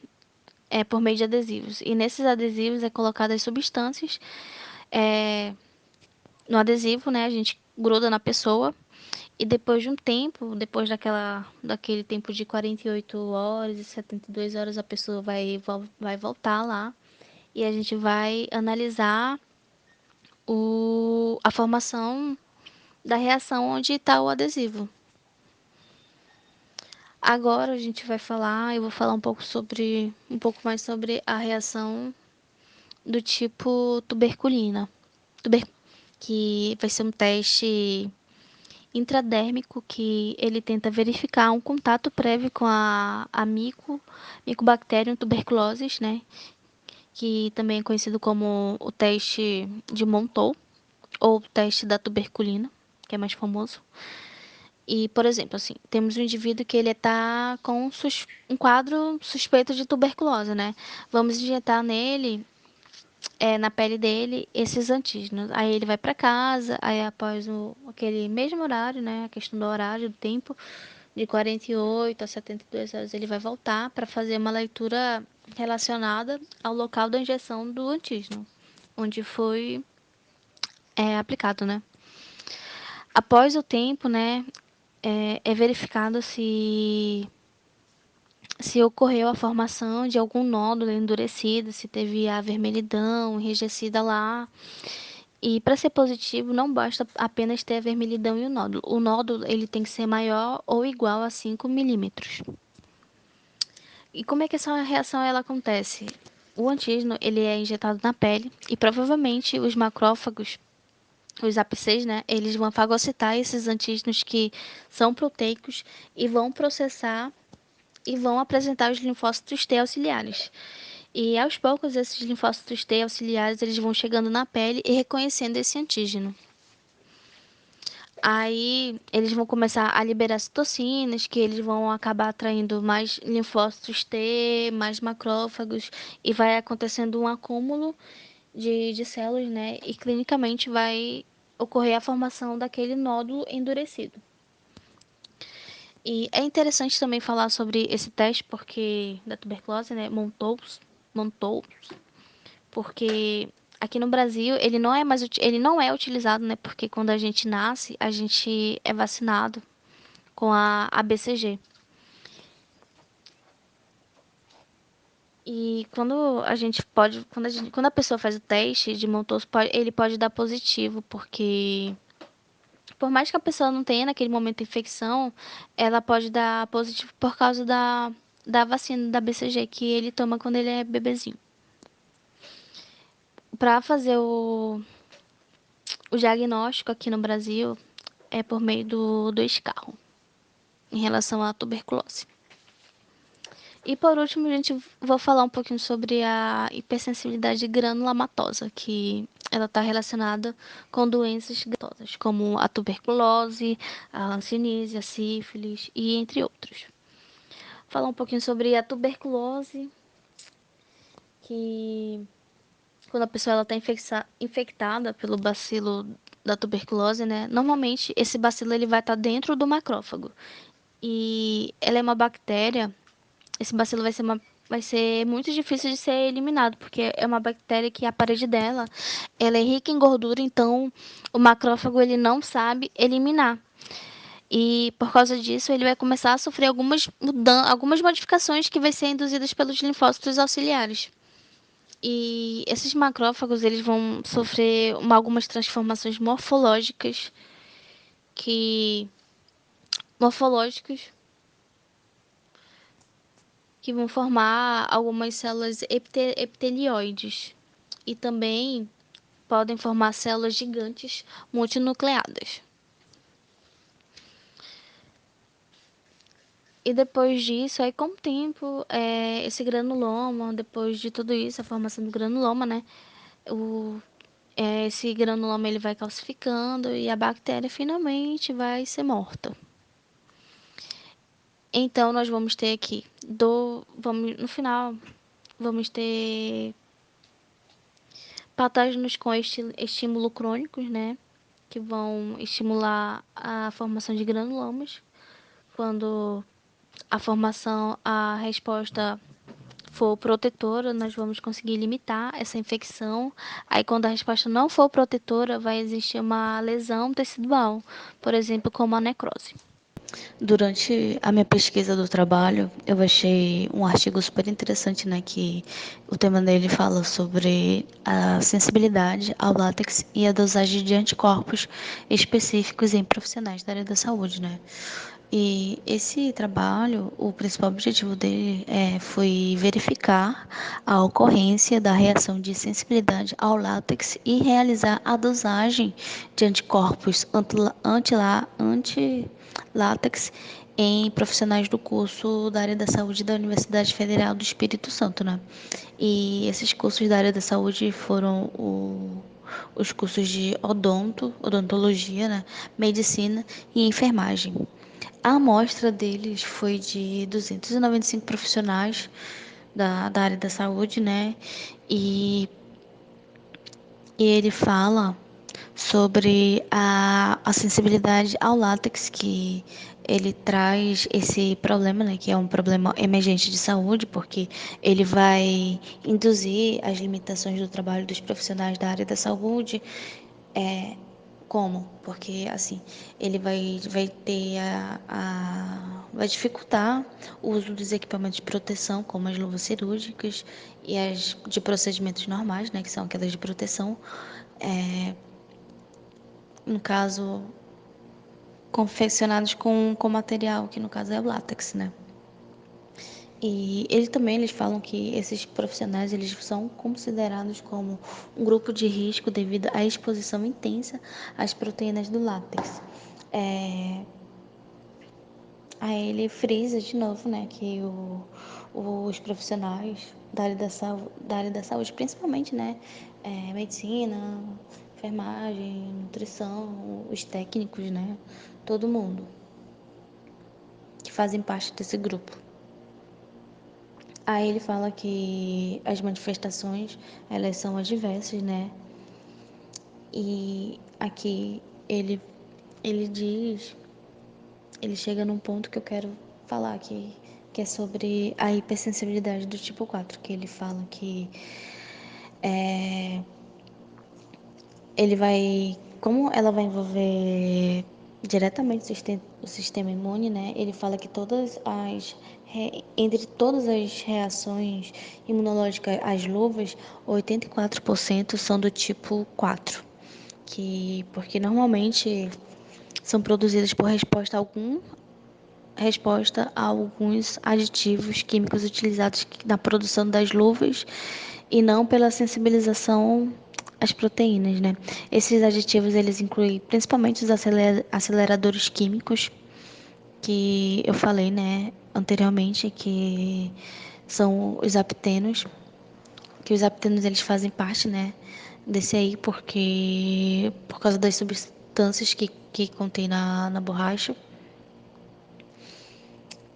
é por meio de adesivos. E nesses adesivos é colocado as substâncias, no adesivo, né, a gente gruda na pessoa. E depois de um tempo, depois daquele tempo de 48 horas e 72 horas, a pessoa vai voltar lá e a gente vai analisar a formação da reação onde está o adesivo. Agora a gente vai falar, eu vou falar um pouco mais sobre a reação do tipo tuberculina, que vai ser um teste intradérmico que ele tenta verificar um contato prévio com a Mycobacterium tuberculosis, né? Que também é conhecido como o teste de Montou ou o teste da tuberculina, que é mais famoso. E, por exemplo, assim, temos um indivíduo que ele está com um quadro suspeito de tuberculose, né? Vamos injetar nele na pele dele esses antígenos. Aí ele vai para casa, aí após aquele mesmo horário, né, a questão do horário, do tempo, de 48 a 72 horas, ele vai voltar para fazer uma leitura relacionada ao local da injeção do antígeno, onde foi aplicado, né. Após o tempo, né, é verificado se ocorreu a formação de algum nódulo endurecido, se teve a vermelhidão enrijecida lá. E para ser positivo, não basta apenas ter a vermelhidão e o nódulo. O nódulo ele tem que ser maior ou igual a 5 milímetros. E como é que essa reação ela acontece? O antígeno ele é injetado na pele e provavelmente os macrófagos, os APCs, né, eles vão fagocitar esses antígenos que são proteicos e vão processar e vão apresentar os linfócitos T auxiliares. E aos poucos esses linfócitos T auxiliares eles vão chegando na pele e reconhecendo esse antígeno. Aí eles vão começar a liberar citocinas, que eles vão acabar atraindo mais linfócitos T, mais macrófagos, e vai acontecendo um acúmulo de células, né? E clinicamente vai ocorrer a formação daquele nódulo endurecido. E é interessante também falar sobre esse teste porque da tuberculose, né? Montou, porque aqui no Brasil ele não é utilizado, né? Porque quando a gente nasce, a gente é vacinado com a BCG. E quando a pessoa faz o teste de Montou, ele pode dar positivo, porque por mais que a pessoa não tenha naquele momento infecção, ela pode dar positivo por causa da vacina da BCG que ele toma quando ele é bebezinho. Para fazer o diagnóstico aqui no Brasil é por meio do escarro, em relação à tuberculose. E por último, vou falar um pouquinho sobre a hipersensibilidade granulomatosa, que ela está relacionada com doenças granulosas, como a tuberculose, a hanseníase, a sífilis e entre outros. Falar um pouquinho sobre a tuberculose, que quando a pessoa está infectada pelo bacilo da tuberculose, né? Normalmente esse bacilo ele vai estar dentro do macrófago. E ela é uma bactéria, esse bacilo vai ser muito difícil de ser eliminado, porque é uma bactéria que a parede dela, ela é rica em gordura, então o macrófago ele não sabe eliminar. E por causa disso, ele vai começar a sofrer algumas modificações que vai ser induzidas pelos linfócitos auxiliares. E esses macrófagos eles vão sofrer algumas transformações morfológicas que vão formar algumas células epitelioides e também podem formar células gigantes multinucleadas. E depois disso, aí com o tempo, esse granuloma, depois de tudo isso, a formação do granuloma, né? Esse granuloma ele vai calcificando e a bactéria finalmente vai ser morta. Então, nós vamos ter aqui, no final, vamos ter patógenos com estímulo crônicos, né? Que vão estimular a formação de granulomas. Quando a resposta for protetora, nós vamos conseguir limitar essa infecção. Aí, quando a resposta não for protetora, vai existir uma lesão tecidual, por exemplo, como a necrose. Durante a minha pesquisa do trabalho, eu achei um artigo super interessante, né, que o tema dele fala sobre a sensibilidade ao látex e a dosagem de anticorpos específicos em profissionais da área da saúde, né? E esse trabalho, o principal objetivo dele foi verificar a ocorrência da reação de sensibilidade ao látex e realizar a dosagem de anticorpos anti-látex em profissionais do curso da área da saúde da Universidade Federal do Espírito Santo, né? E esses cursos da área da saúde foram os cursos de odontologia, né? Medicina e enfermagem. A amostra deles foi de 295 profissionais da área da saúde, né? E ele fala sobre a sensibilidade ao látex, que ele traz esse problema, né? Que é um problema emergente de saúde, porque ele vai induzir as limitações do trabalho dos profissionais da área da saúde. Como? Porque, assim, ele vai ter vai dificultar o uso dos equipamentos de proteção, como as luvas cirúrgicas e as de procedimentos normais, né, que são aquelas de proteção, no caso, confeccionados com material, que no caso é o látex, né. E eles falam que esses profissionais eles são considerados como um grupo de risco devido à exposição intensa às proteínas do látex. Aí ele frisa de novo, né, que os profissionais da área da saúde, principalmente, né, medicina, enfermagem, nutrição, os técnicos, né, todo mundo que fazem parte desse grupo. Aí ele fala que as manifestações, elas são adversas, né? E aqui ele diz, ele chega num ponto que eu quero falar aqui, que é sobre a hipersensibilidade do tipo 4, que ele fala que como ela vai envolver diretamente o sistema imune, né? Ele fala que entre todas as reações imunológicas às luvas, 84% são do tipo 4, porque normalmente são produzidas por resposta a alguns aditivos químicos utilizados na produção das luvas e não pela sensibilização às proteínas, né? Esses aditivos eles incluem principalmente os aceleradores químicos que eu falei, né, anteriormente, que são os aptenos, que os aptenos eles fazem parte, né, desse aí por causa das substâncias que contém na borracha.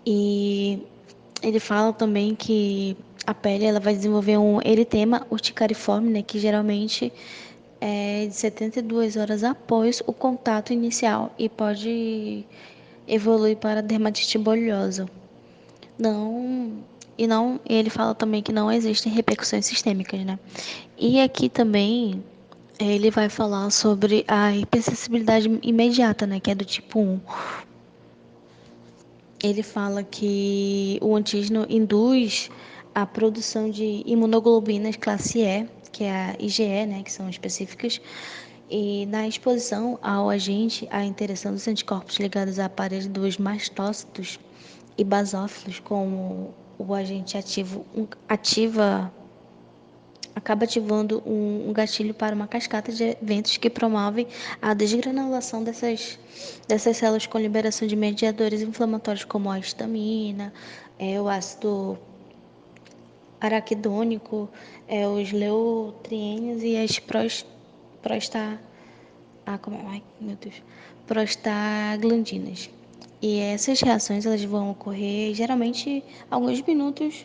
E ele fala também que a pele ela vai desenvolver um eritema urticariforme, né, que geralmente é de 72 horas após o contato inicial e pode evoluir para dermatite bolhosa. E ele fala também que não existem repercussões sistêmicas, né? E aqui também ele vai falar sobre a hipersensibilidade imediata, né, que é do tipo 1. Ele fala que o antígeno induz a produção de imunoglobulinas classe E, que é a IgE, né, que são específicas, e na exposição ao agente, a interação dos anticorpos ligados à parede dos mastócitos e basófilos, como o agente ativa acaba ativando um gatilho para uma cascata de eventos que promovem a desgranulação dessas células com liberação de mediadores inflamatórios como a histamina, o ácido araquidônico, os leutrienes e as prostaglandinas. E essas reações elas vão ocorrer geralmente alguns minutos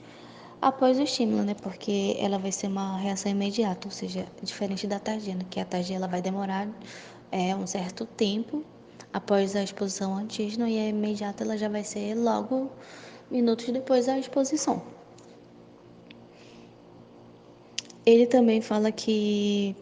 após o estímulo, né? Porque ela vai ser uma reação imediata, ou seja, diferente da tardia, né? Que a tardia ela vai demorar um certo tempo após a exposição ao antígeno e a imediata ela já vai ser logo minutos depois da exposição. Ele também fala que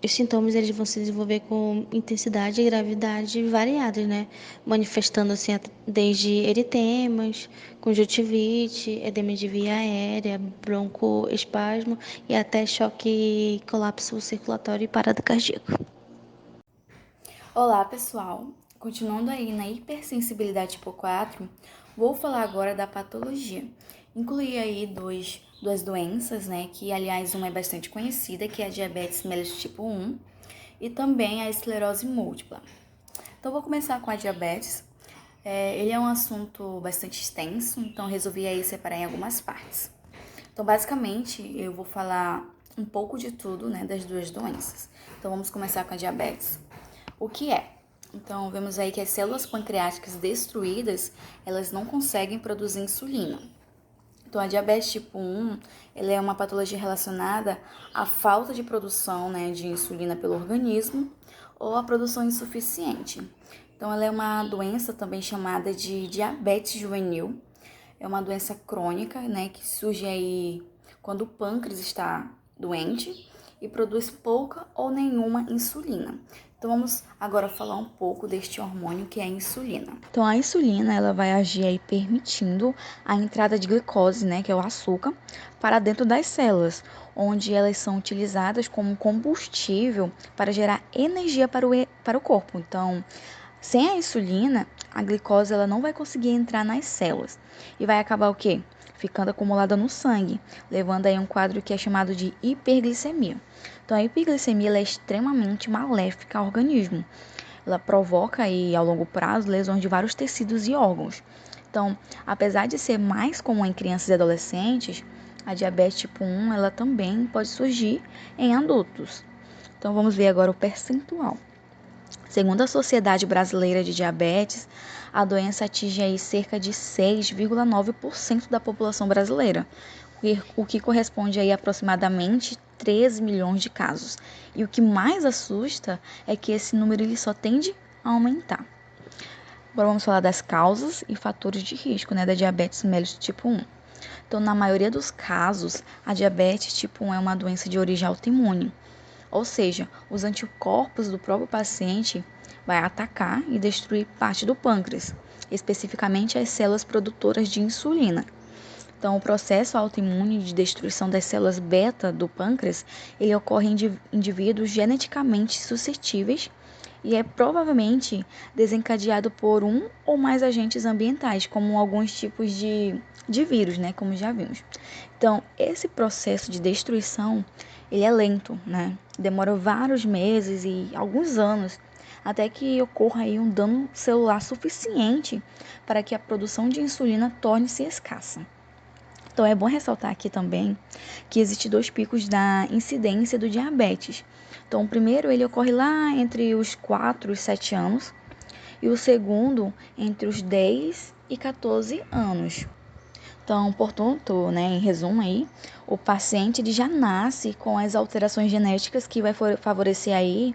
os sintomas eles vão se desenvolver com intensidade e gravidade variadas, né? Manifestando-se desde eritemas, conjuntivite, edema de via aérea, broncoespasmo e até choque, colapso circulatório e parada cardíaca. Olá, pessoal! Continuando aí na hipersensibilidade tipo 4, vou falar agora da patologia. Incluí aí duas doenças, né, que aliás uma é bastante conhecida, que é a diabetes mellitus tipo 1 e também a esclerose múltipla. Então vou começar com a diabetes. Ele é um assunto bastante extenso, então resolvi aí separar em algumas partes. Então basicamente eu vou falar um pouco de tudo, né, das duas doenças. Então vamos começar com a diabetes. O que é? Então vemos aí que as células pancreáticas destruídas, elas não conseguem produzir insulina. Então, a diabetes tipo 1, ela é uma patologia relacionada à falta de produção, né, de insulina pelo organismo ou à produção insuficiente. Então, ela é uma doença também chamada de diabetes juvenil. É uma doença crônica, né, que surge aí quando o pâncreas está doente e produz pouca ou nenhuma insulina. Então vamos agora falar um pouco deste hormônio que é a insulina. Então a insulina ela vai agir aí permitindo a entrada de glicose, né, que é o açúcar, para dentro das células, onde elas são utilizadas como combustível para gerar energia para o corpo. Então, sem a insulina, a glicose ela não vai conseguir entrar nas células e vai acabar o quê? Ficando acumulada no sangue, levando aí um quadro que é chamado de hiperglicemia. Então, a hiperglicemia ela é extremamente maléfica ao organismo. Ela provoca aí, ao longo prazo, lesões de vários tecidos e órgãos. Então, apesar de ser mais comum em crianças e adolescentes, a diabetes tipo 1 ela também pode surgir em adultos. Então, vamos ver agora o percentual. Segundo a Sociedade Brasileira de Diabetes, a doença atinge aí cerca de 6,9% da população brasileira, o que corresponde aí a aproximadamente 13 milhões de casos. E o que mais assusta é que esse número ele só tende a aumentar. Agora vamos falar das causas e fatores de risco, né, da diabetes mellitus tipo 1. Então, na maioria dos casos, a diabetes tipo 1 é uma doença de origem autoimune. Ou seja, os anticorpos do próprio paciente vai atacar e destruir parte do pâncreas, especificamente as células produtoras de insulina. Então, o processo autoimune de destruição das células beta do pâncreas, ele ocorre em indivíduos geneticamente suscetíveis e é provavelmente desencadeado por um ou mais agentes ambientais, como alguns tipos de vírus, né, como já vimos. Então, esse processo de destruição, ele é lento, né? Demora vários meses e alguns anos até que ocorra aí um dano celular suficiente para que a produção de insulina torne-se escassa. Então, é bom ressaltar aqui também que existem 2 picos da incidência do diabetes. Então, o primeiro, ele ocorre lá entre os 4 e 7 anos, e o segundo, entre os 10 e 14 anos. Então, portanto, né, em resumo aí, o paciente ele já nasce com as alterações genéticas que vai favorecer aí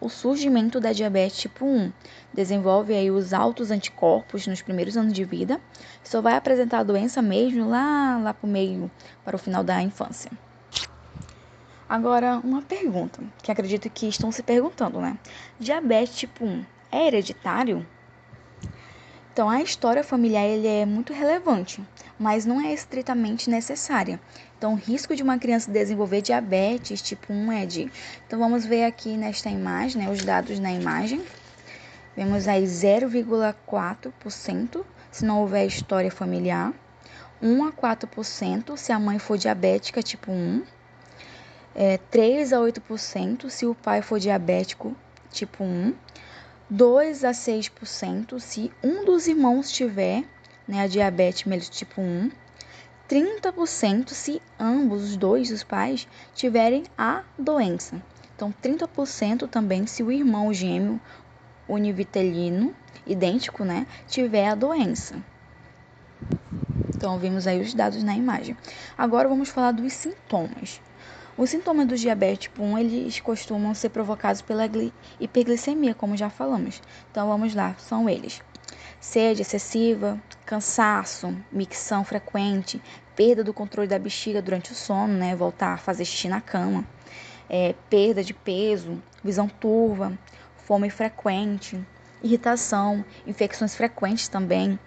o surgimento da diabetes tipo 1. Desenvolve aí os altos anticorpos nos primeiros anos de vida, só vai apresentar a doença mesmo lá pro meio, para o final da infância. Agora, uma pergunta, que acredito que estão se perguntando, né? Diabetes tipo 1 é hereditário? Então, a história familiar ele é muito relevante, mas não é estritamente necessária. Então, o risco de uma criança desenvolver diabetes tipo 1 é de... Então, vamos ver aqui nesta imagem, né, os dados na imagem. Vemos aí 0,4% se não houver história familiar, 1 a 4% se a mãe for diabética tipo 1, 3 a 8% se o pai for diabético tipo 1, 2 a 6% se um dos irmãos tiver, né, a diabetes mellitus tipo 1, 30% se ambos, os dois, os pais, tiverem a doença. Então, 30% também se o irmão gêmeo univitelino, idêntico, né, tiver a doença. Então, vimos aí os dados na imagem. Agora, vamos falar dos sintomas. Os sintomas do diabetes tipo 1, eles costumam ser provocados pela hiperglicemia, como já falamos. Então, vamos lá, são eles: sede excessiva, cansaço, micção frequente, perda do controle da bexiga durante o sono, né, voltar a fazer xixi na cama, perda de peso, visão turva, fome frequente, irritação, infecções frequentes também,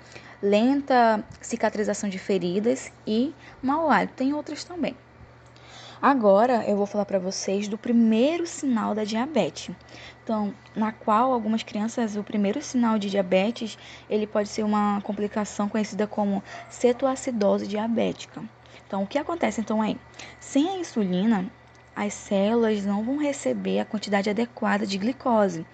lenta cicatrização de feridas e mau hálito. Tem outras também. Agora eu vou falar para vocês do primeiro sinal da diabetes. Então, na qual algumas crianças, o primeiro sinal de diabetes, ele pode ser uma complicação conhecida como cetoacidose diabética. Então, o que acontece então aí? Sem a insulina, as células não vão receber a quantidade adequada de glicose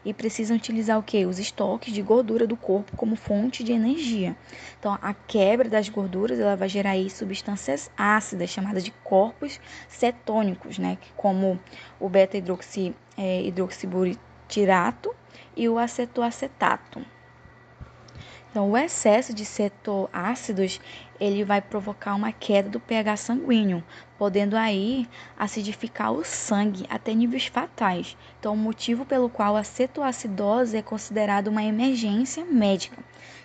e precisam utilizar o quê? Os estoques de gordura do corpo como fonte de energia. Então, a quebra das gorduras, ela vai gerar aí substâncias ácidas, chamadas de corpos cetônicos, né? Como o beta-hidroxibutirato e o acetoacetato. Então, o excesso de cetoácidos, ele vai provocar uma queda do pH sanguíneo, podendo aí acidificar o sangue até níveis fatais. Então, o motivo pelo qual a cetoacidose é considerada uma emergência médica.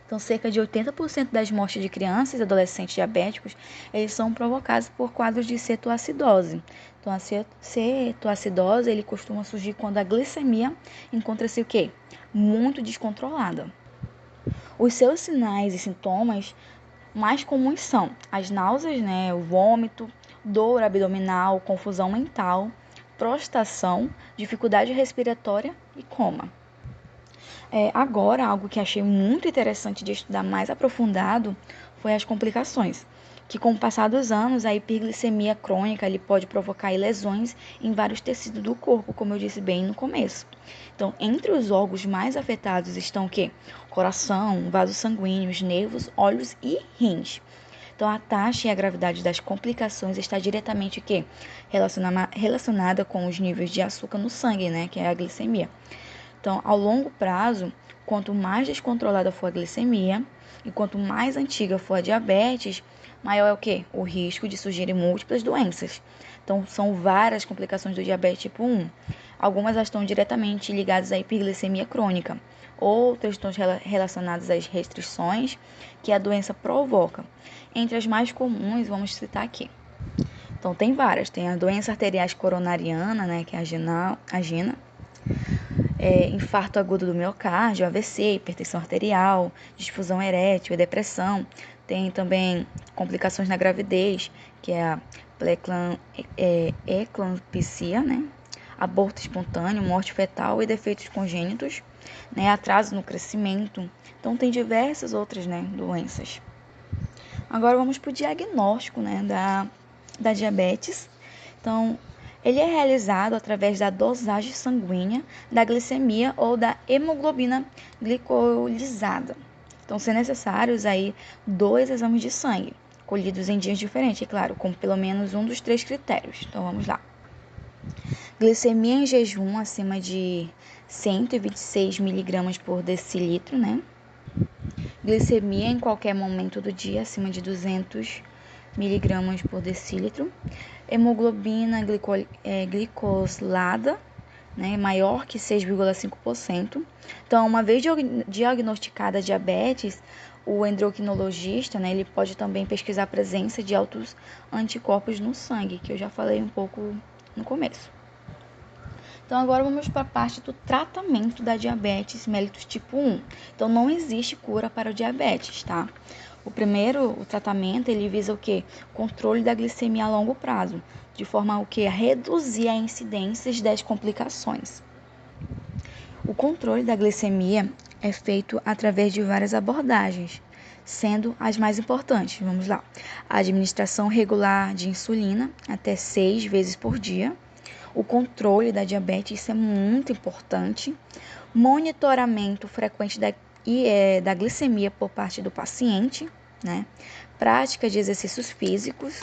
Então, cerca de 80% das mortes de crianças e adolescentes diabéticos, eles são provocados por quadros de cetoacidose. Então, a cetoacidose, ele costuma surgir quando a glicemia encontra-se o quê? Muito descontrolada. Os seus sinais e sintomas mais comuns são as náuseas, né, o vômito, dor abdominal, confusão mental, prostração, dificuldade respiratória e coma. Agora, algo que achei muito interessante de estudar mais aprofundado foi as complicações, que com o passar dos anos, a hiperglicemia crônica ele pode provocar lesões em vários tecidos do corpo, como eu disse bem no começo. Então, entre os órgãos mais afetados estão o quê? Coração, vasos sanguíneos, nervos, olhos e rins. Então, a taxa e a gravidade das complicações está diretamente o quê? Relacionada com os níveis de açúcar no sangue, né? Que é a glicemia. Então, ao longo prazo, quanto mais descontrolada for a glicemia e quanto mais antiga for a diabetes, maior é o quê? O risco de surgirem múltiplas doenças. Então, são várias complicações do diabetes tipo 1. Algumas estão diretamente ligadas à hiperglicemia crônica. Outras estão relacionadas às restrições que a doença provoca. Entre as mais comuns, vamos citar aqui. Então, tem várias. Tem a doença arterial coronariana, né, que é a angina. Infarto agudo do miocárdio, AVC, hipertensão arterial, disfunção erétil e depressão. Tem também complicações na gravidez, que é a eclampsia, né? Aborto espontâneo, morte fetal e defeitos congênitos, né? Atraso no crescimento. Então, tem diversas outras, né, doenças. Agora, vamos para o diagnóstico, né, da diabetes. Então, ele é realizado através da dosagem sanguínea, da glicemia ou da hemoglobina glicolisada. Então, se necessários, aí 2 exames de sangue, colhidos em dias diferentes, é claro, com pelo menos um dos 3 critérios. Então, vamos lá. Glicemia em jejum acima de 126 mg por decilitro, né? Glicemia em qualquer momento do dia acima de 200 mg por decilitro. Hemoglobina glicosilada, né, maior que 6,5%. Então, uma vez diagnosticada a diabetes, o endocrinologista, né, ele pode também pesquisar a presença de altos anticorpos no sangue, que eu já falei um pouco no começo. Então, agora vamos para a parte do tratamento da diabetes mellitus tipo 1. Então, não existe cura para o diabetes, tá? O tratamento, ele visa o quê? Controle da glicemia a longo prazo, de forma a reduzir a incidência das complicações. O controle da glicemia é feito através de várias abordagens, sendo as mais importantes. Vamos lá. A administração regular de insulina até 6 vezes por dia. O controle da diabetes, isso é muito importante. Monitoramento frequente da glicemia por parte do paciente, né? Prática de exercícios físicos.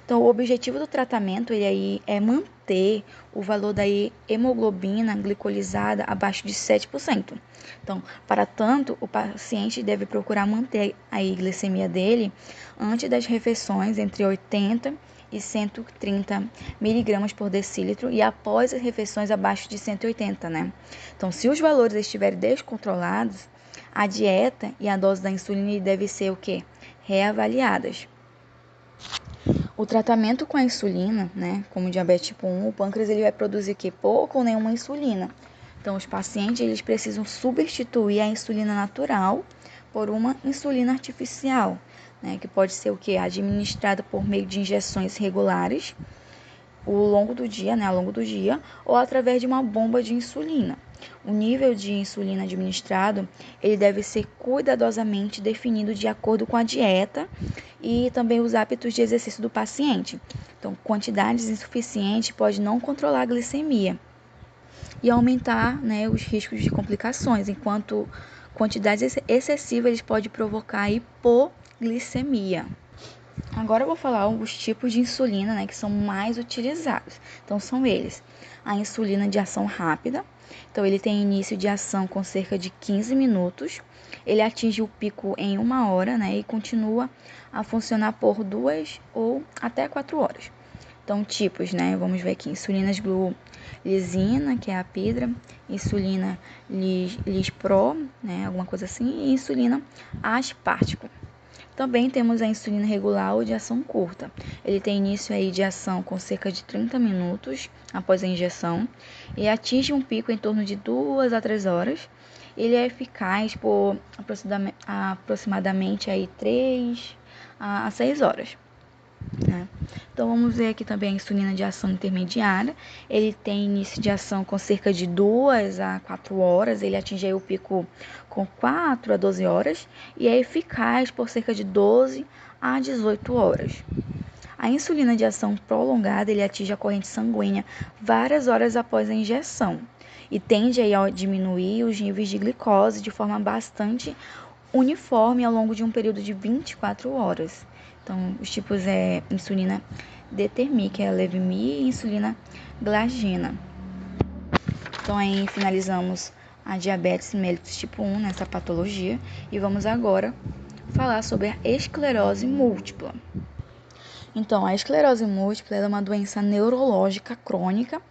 Então, o objetivo do tratamento é manter o valor da hemoglobina glicolisada abaixo de 7%. Então, para tanto, o paciente deve procurar manter a glicemia dele antes das refeições entre 80 e 130 miligramas por decilitro e após as refeições abaixo de 180, né? Então, se os valores estiverem descontrolados, a dieta e a dose da insulina devem ser o quê? Reavaliadas. O tratamento com a insulina, né, como diabetes tipo 1, o pâncreas ele vai produzir pouco ou nenhuma insulina. Então, os pacientes eles precisam substituir a insulina natural por uma insulina artificial, né, que pode ser administrada por meio de injeções regulares ao longo do dia, ou através de uma bomba de insulina. O nível de insulina administrado, ele deve ser cuidadosamente definido de acordo com a dieta e também os hábitos de exercício do paciente. Então, quantidades insuficientes pode não controlar a glicemia e aumentar, né, os riscos de complicações, enquanto quantidades excessivas eles podem provocar hipoglicemia. Agora eu vou falar alguns tipos de insulina, né, que são mais utilizados. Então, são eles: a insulina de ação rápida. Então, ele tem início de ação com cerca de 15 minutos. Ele atinge o pico em 1 hora, né, e continua a funcionar por 2 ou até 4 horas. Então, tipos, né, vamos ver aqui: insulina glulisina, que é a Apidra, insulina lispro, né, alguma coisa assim, e insulina aspartico. Também temos a insulina regular ou de ação curta. Ele tem início de ação com cerca de 30 minutos após a injeção e atinge um pico em torno de 2 a 3 horas. Ele é eficaz por aproximadamente 3 a 6 horas. Né? Então, vamos ver aqui também a insulina de ação intermediária. Ele tem início de ação com cerca de 2 a 4 horas. Ele atinge o pico com 4 a 12 horas e é eficaz por cerca de 12 a 18 horas. A insulina de ação prolongada, ele atinge a corrente sanguínea várias horas após a injeção e tende a diminuir os níveis de glicose de forma bastante uniforme ao longo de um período de 24 horas. Então, os tipos é insulina determi, que é a Levemir, e insulina glagina. Então, aí finalizamos a diabetes mellitus tipo 1 nessa patologia e vamos agora falar sobre a esclerose múltipla. Então, a esclerose múltipla é uma doença neurológica crônica,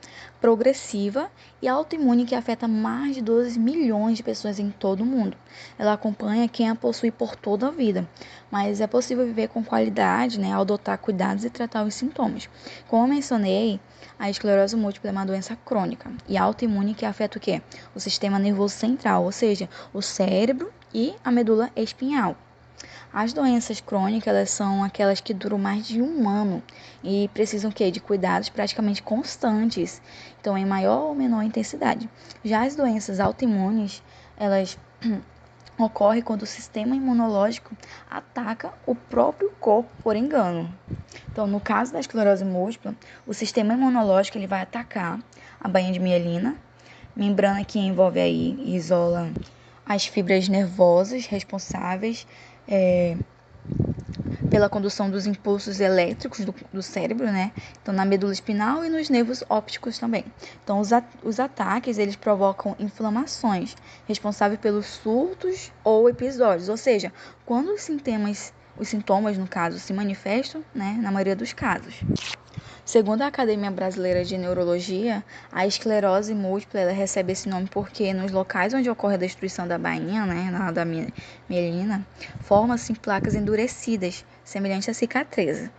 progressiva e autoimune que afeta mais de 12 milhões de pessoas em todo o mundo. Ela acompanha quem a possui por toda a vida, mas é possível viver com qualidade, né, ao adotar cuidados e tratar os sintomas. Como eu mencionei, a esclerose múltipla é uma doença crônica e autoimune que afeta o quê? O sistema nervoso central, ou seja, o cérebro e a medula espinhal. As doenças crônicas, elas são aquelas que duram mais de 1 ano e precisam de cuidados praticamente constantes, então em maior ou menor intensidade. Já as doenças autoimunes, elas ocorrem quando o sistema imunológico ataca o próprio corpo por engano. Então, no caso da esclerose múltipla, o sistema imunológico ele vai atacar a bainha de mielina, membrana que envolve e isola as fibras nervosas responsáveis pela condução dos impulsos elétricos do cérebro, né? Então, na medula espinhal e nos nervos ópticos também. Então, os ataques, eles provocam inflamações, responsáveis pelos surtos ou episódios, ou seja, quando os sintomas, no caso, se manifestam, né, na maioria dos casos. Segundo a Academia Brasileira de Neurologia, a esclerose múltipla ela recebe esse nome porque nos locais onde ocorre a destruição da bainha, né, da mielina, formam-se placas endurecidas, semelhantes a cicatriz.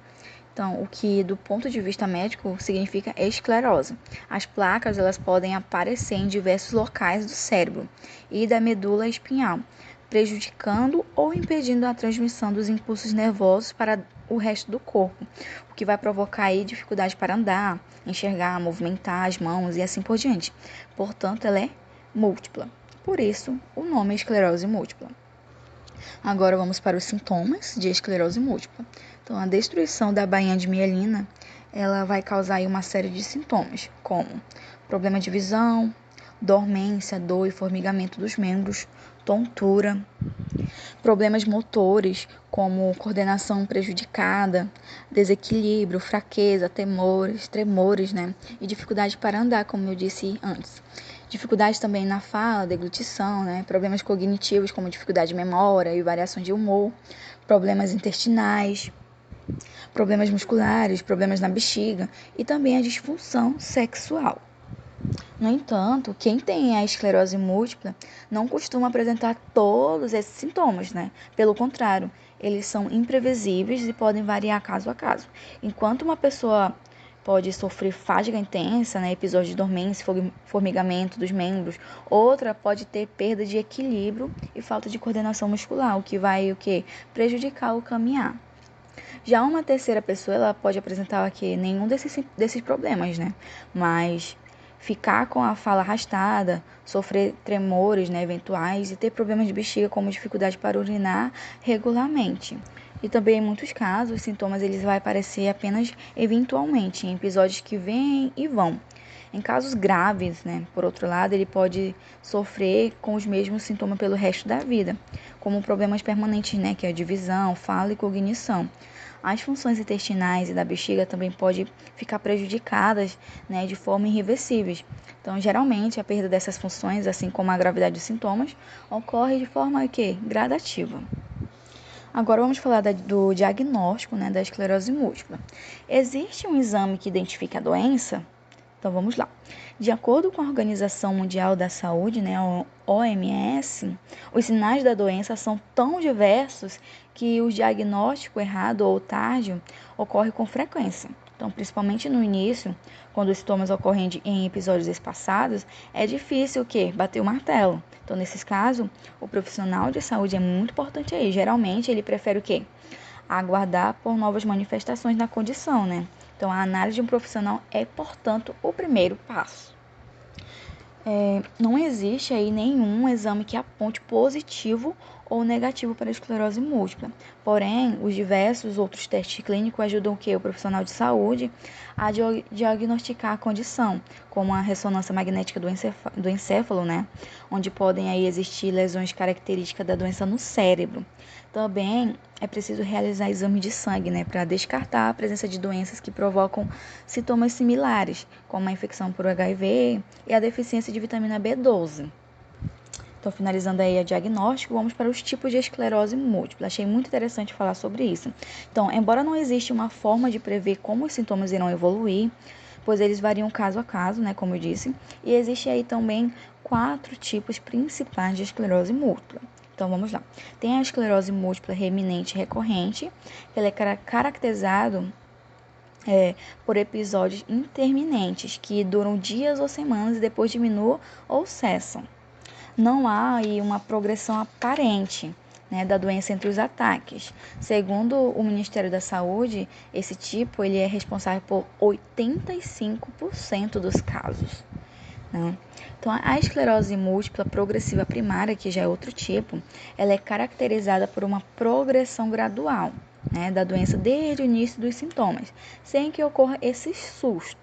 Então, o que do ponto de vista médico significa esclerose. As placas elas podem aparecer em diversos locais do cérebro e da medula espinhal, prejudicando ou impedindo a transmissão dos impulsos nervosos para o resto do corpo, o que vai provocar dificuldade para andar, enxergar, movimentar as mãos e assim por diante. Portanto, ela é múltipla. Por isso, o nome é esclerose múltipla. Agora vamos para os sintomas de esclerose múltipla. Então, a destruição da bainha de mielina, ela vai causar aí uma série de sintomas, como problema de visão, dormência, dor e formigamento dos membros, tontura, problemas motores, como coordenação prejudicada, desequilíbrio, fraqueza, tremores, né? E dificuldade para andar, como eu disse antes. Dificuldade também na fala, deglutição, né? Problemas cognitivos, como dificuldade de memória e variação de humor, problemas intestinais, problemas musculares, problemas na bexiga e também a disfunção sexual. No entanto, quem tem a esclerose múltipla não costuma apresentar todos esses sintomas, né? Pelo contrário, eles são imprevisíveis e podem variar caso a caso. Enquanto uma pessoa pode sofrer fadiga intensa, né? Episódio de dormência, formigamento dos membros, outra pode ter perda de equilíbrio e falta de coordenação muscular, o que vai prejudicar o caminhar. Já uma terceira pessoa, ela pode apresentar nenhum desses problemas, né? Mas ficar com a fala arrastada, sofrer tremores, né, eventuais e ter problemas de bexiga como dificuldade para urinar regularmente. E também, em muitos casos, os sintomas eles vão aparecer apenas eventualmente, em episódios que vêm e vão. Em casos graves, né, por outro lado, ele pode sofrer com os mesmos sintomas pelo resto da vida, como problemas permanentes, né, que é a divisão, fala e cognição. As funções intestinais e da bexiga também podem ficar prejudicadas, né, de forma irreversível. Então, geralmente, a perda dessas funções, assim como a gravidade dos sintomas, ocorre de forma gradativa. Agora vamos falar do diagnóstico, né, da esclerose múltipla. Existe um exame que identifica a doença? Então vamos lá. De acordo com a Organização Mundial da Saúde, né, a OMS, os sinais da doença são tão diversos que o diagnóstico errado ou tardio ocorre com frequência. Então, principalmente no início, quando os sintomas ocorrem em episódios espaçados, é difícil bater o martelo. Então, nesses casos, o profissional de saúde é muito importante aí. Geralmente, ele prefere aguardar por novas manifestações na condição, né? Então, a análise de um profissional é, portanto, o primeiro passo. Não existe aí nenhum exame que aponte positivo ou negativo para a esclerose múltipla. Porém, os diversos outros testes clínicos ajudam o profissional de saúde a diagnosticar a condição, como a ressonância magnética do encéfalo, né? Onde podem aí existir lesões características da doença no cérebro. Também é preciso realizar exame de sangue, né, para descartar a presença de doenças que provocam sintomas similares, como a infecção por HIV e a deficiência de vitamina B12. Então, finalizando aí o diagnóstico, vamos para os tipos de esclerose múltipla. Achei muito interessante falar sobre isso. Então, embora não exista uma forma de prever como os sintomas irão evoluir, pois eles variam caso a caso, né, como eu disse, e existe aí também 4 tipos principais de esclerose múltipla. Então, vamos lá. Tem a esclerose múltipla reminente recorrente, que ela é caracterizado por episódios intermitentes, que duram dias ou semanas e depois diminuem ou cessam. Não há aí uma progressão aparente, né, da doença entre os ataques. Segundo o Ministério da Saúde, esse tipo ele é responsável por 85% dos casos. Né? Então, a esclerose múltipla progressiva primária, que já é outro tipo, ela é caracterizada por uma progressão gradual, né, da doença desde o início dos sintomas, sem que ocorra esses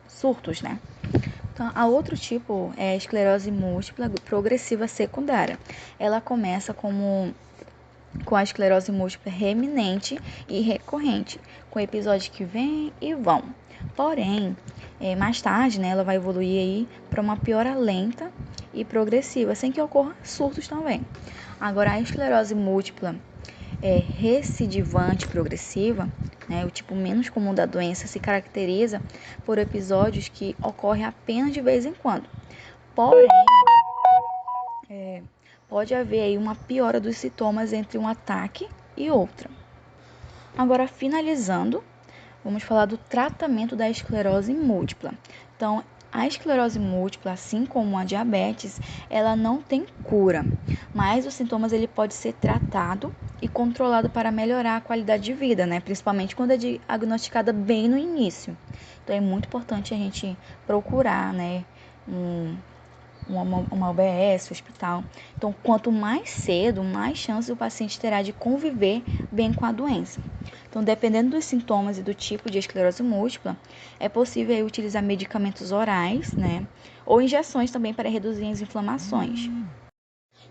surtos, né? Então, a outro tipo é a esclerose múltipla progressiva secundária. Ela começa com a esclerose múltipla reminente e recorrente, com episódios que vêm e vão. Porém, mais tarde, né, ela vai evoluir aí para uma piora lenta e progressiva, sem que ocorra surtos também. Agora, a esclerose múltipla recidivante progressiva, né, o tipo menos comum da doença, se caracteriza por episódios que ocorrem apenas de vez em quando. Porém, pode haver aí uma piora dos sintomas entre um ataque e outro. Agora, finalizando, vamos falar do tratamento da esclerose múltipla. Então, a esclerose múltipla, assim como a diabetes, ela não tem cura, mas os sintomas ele pode ser tratado e controlado para melhorar a qualidade de vida, né? Principalmente quando é diagnosticada bem no início. Então, é muito importante a gente procurar, né, um uma UBS, hospital. Então, quanto mais cedo, mais chances o paciente terá de conviver bem com a doença. Então, dependendo dos sintomas e do tipo de esclerose múltipla, é possível aí utilizar medicamentos orais, né? Ou injeções também para reduzir as inflamações.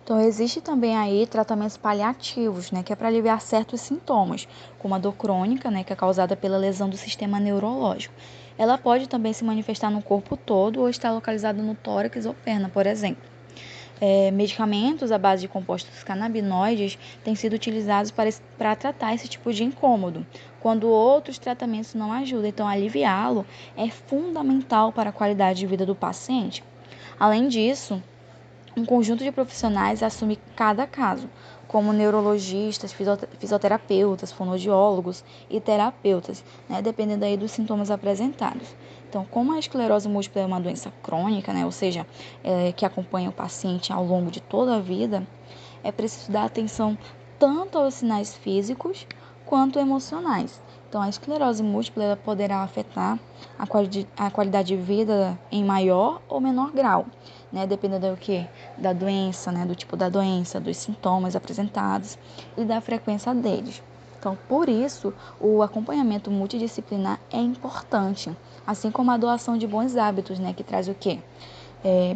Então, existe também aí tratamentos paliativos, né, que é para aliviar certos sintomas, como a dor crônica, né, que é causada pela lesão do sistema neurológico. Ela pode também se manifestar no corpo todo ou estar localizada no tórax ou perna, por exemplo. Medicamentos à base de compostos canabinoides têm sido utilizados para tratar esse tipo de incômodo, quando outros tratamentos não ajudam. Então, aliviá-lo é fundamental para a qualidade de vida do paciente. Além disso, um conjunto de profissionais assume cada caso, como neurologistas, fisioterapeutas, fonoaudiólogos e terapeutas, né, dependendo aí dos sintomas apresentados. Então, como a esclerose múltipla é uma doença crônica, né, ou seja, que acompanha o paciente ao longo de toda a vida, é preciso dar atenção tanto aos sinais físicos quanto emocionais. Então, a esclerose múltipla ela poderá afetar a qualidade de vida em maior ou menor grau, né, dependendo do quê? Da doença, né, do tipo da doença, dos sintomas apresentados e da frequência deles. Então, por isso, o acompanhamento multidisciplinar é importante, assim como a doação de bons hábitos, né, que traz o quê?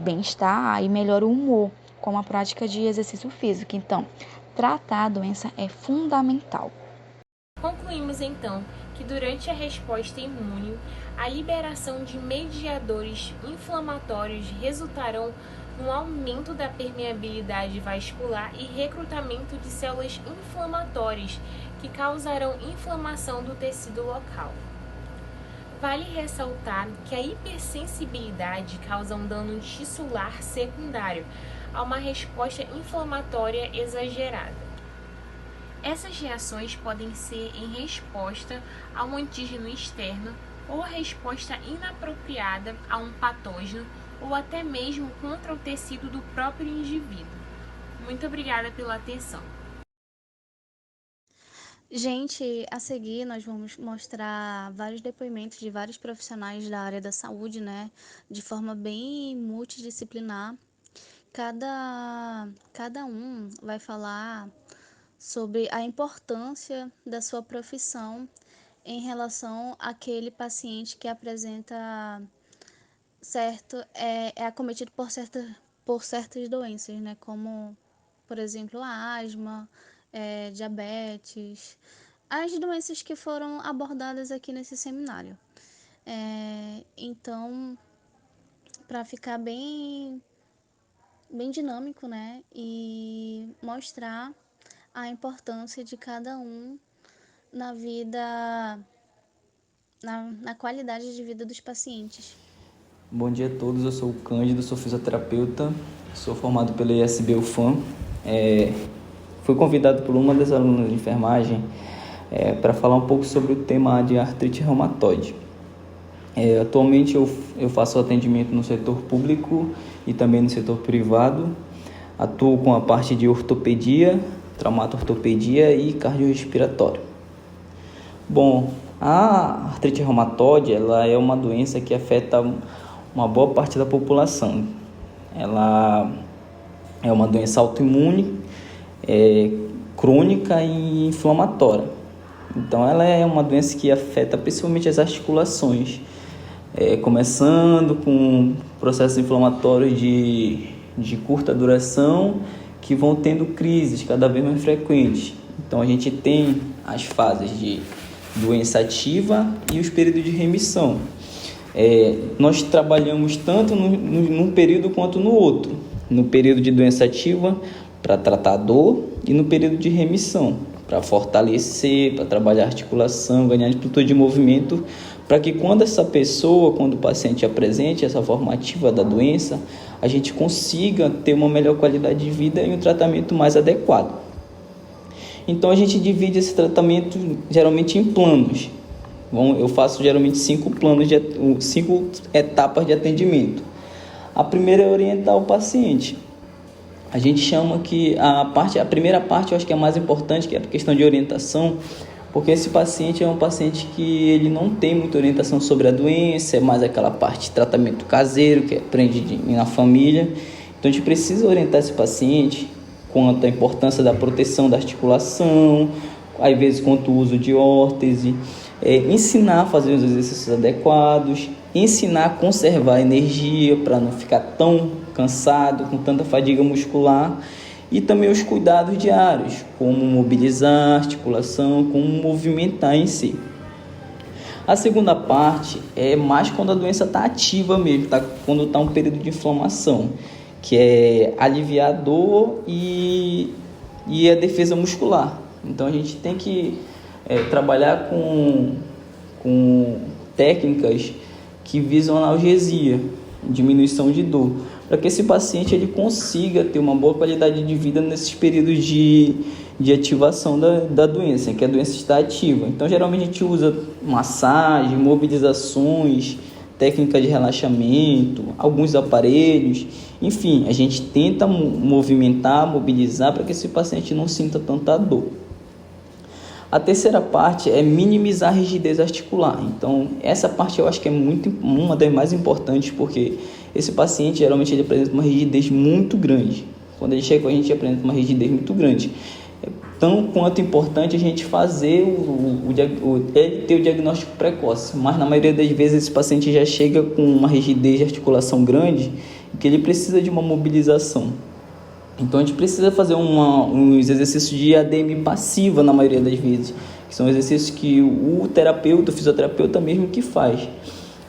Bem-estar e melhora o humor, como a prática de exercício físico. Então, tratar a doença é fundamental. Concluímos então que durante a resposta imune, a liberação de mediadores inflamatórios resultarão no aumento da permeabilidade vascular e recrutamento de células inflamatórias que causarão inflamação do tecido local. Vale ressaltar que a hipersensibilidade causa um dano tissular secundário a uma resposta inflamatória exagerada. Essas reações podem ser em resposta a um antígeno externo ou a resposta inapropriada a um patógeno ou até mesmo contra o tecido do próprio indivíduo. Muito obrigada pela atenção. Gente, a seguir nós vamos mostrar vários depoimentos de vários profissionais da área da saúde, né, de forma bem multidisciplinar. Cada um vai falar sobre a importância da sua profissão em relação àquele paciente que apresenta é acometido por certas doenças, né? Como, por exemplo, a asma, diabetes, as doenças que foram abordadas aqui nesse seminário. Então, para ficar bem dinâmico, né? E mostrar a importância de cada um na vida, na qualidade de vida dos pacientes. Bom dia a todos, eu sou o Cândido, sou fisioterapeuta, sou formado pela ISB UFAM. Fui convidado por uma das alunas de enfermagem para falar um pouco sobre o tema de artrite reumatoide. Atualmente eu faço atendimento no setor público e também no setor privado. Atuo com a parte de ortopedia, traumato-ortopedia e cardiorrespiratório. Bom, a artrite reumatoide ela é uma doença que afeta uma boa parte da população. Ela é uma doença autoimune, crônica e inflamatória. Então, ela é uma doença que afeta principalmente as articulações, começando com processos inflamatórios de curta duração, que vão tendo crises cada vez mais frequentes. Então, a gente tem as fases de doença ativa e os períodos de remissão. Nós trabalhamos tanto num período quanto no outro. No período de doença ativa, para tratar a dor, e no período de remissão, para fortalecer, para trabalhar a articulação, ganhar amplitude de movimento, para que quando o paciente apresente essa forma ativa da doença, a gente consiga ter uma melhor qualidade de vida e um tratamento mais adequado. Então, a gente divide esse tratamento geralmente em planos. Eu faço geralmente 5 etapas de atendimento. A primeira é orientar o paciente. A gente chama que a primeira parte eu acho que é a mais importante, que é a questão de orientação, porque esse paciente é um paciente que ele não tem muita orientação sobre a doença, é mais aquela parte de tratamento caseiro que aprende na família. Então a gente precisa orientar esse paciente quanto à importância da proteção da articulação, às vezes quanto ao uso de órtese, ensinar a fazer os exercícios adequados, ensinar a conservar a energia para não ficar tão cansado, com tanta fadiga muscular, e também os cuidados diários, como mobilizar a articulação, como movimentar em si. A segunda parte é mais quando a doença está ativa mesmo, quando está um período de inflamação, que é aliviar a dor e a defesa muscular. Então a gente tem que trabalhar com técnicas que visam analgesia, diminuição de dor, para que esse paciente ele consiga ter uma boa qualidade de vida nesses períodos de ativação da doença, que a doença está ativa. Então geralmente a gente usa massagem, mobilizações, técnicas de relaxamento, alguns aparelhos, enfim, a gente tenta movimentar, mobilizar para que esse paciente não sinta tanta dor. A terceira parte é minimizar a rigidez articular. Então, essa parte eu acho que é uma das mais importantes, porque esse paciente geralmente ele apresenta uma rigidez muito grande. Quando ele chega com a gente, apresenta uma rigidez muito grande. É tão quanto importante a gente fazer ter o diagnóstico precoce, mas na maioria das vezes esse paciente já chega com uma rigidez de articulação grande e que ele precisa de uma mobilização. Então a gente precisa fazer uns exercícios de ADM passiva na maioria das vezes, que são exercícios que o terapeuta, o fisioterapeuta mesmo que faz.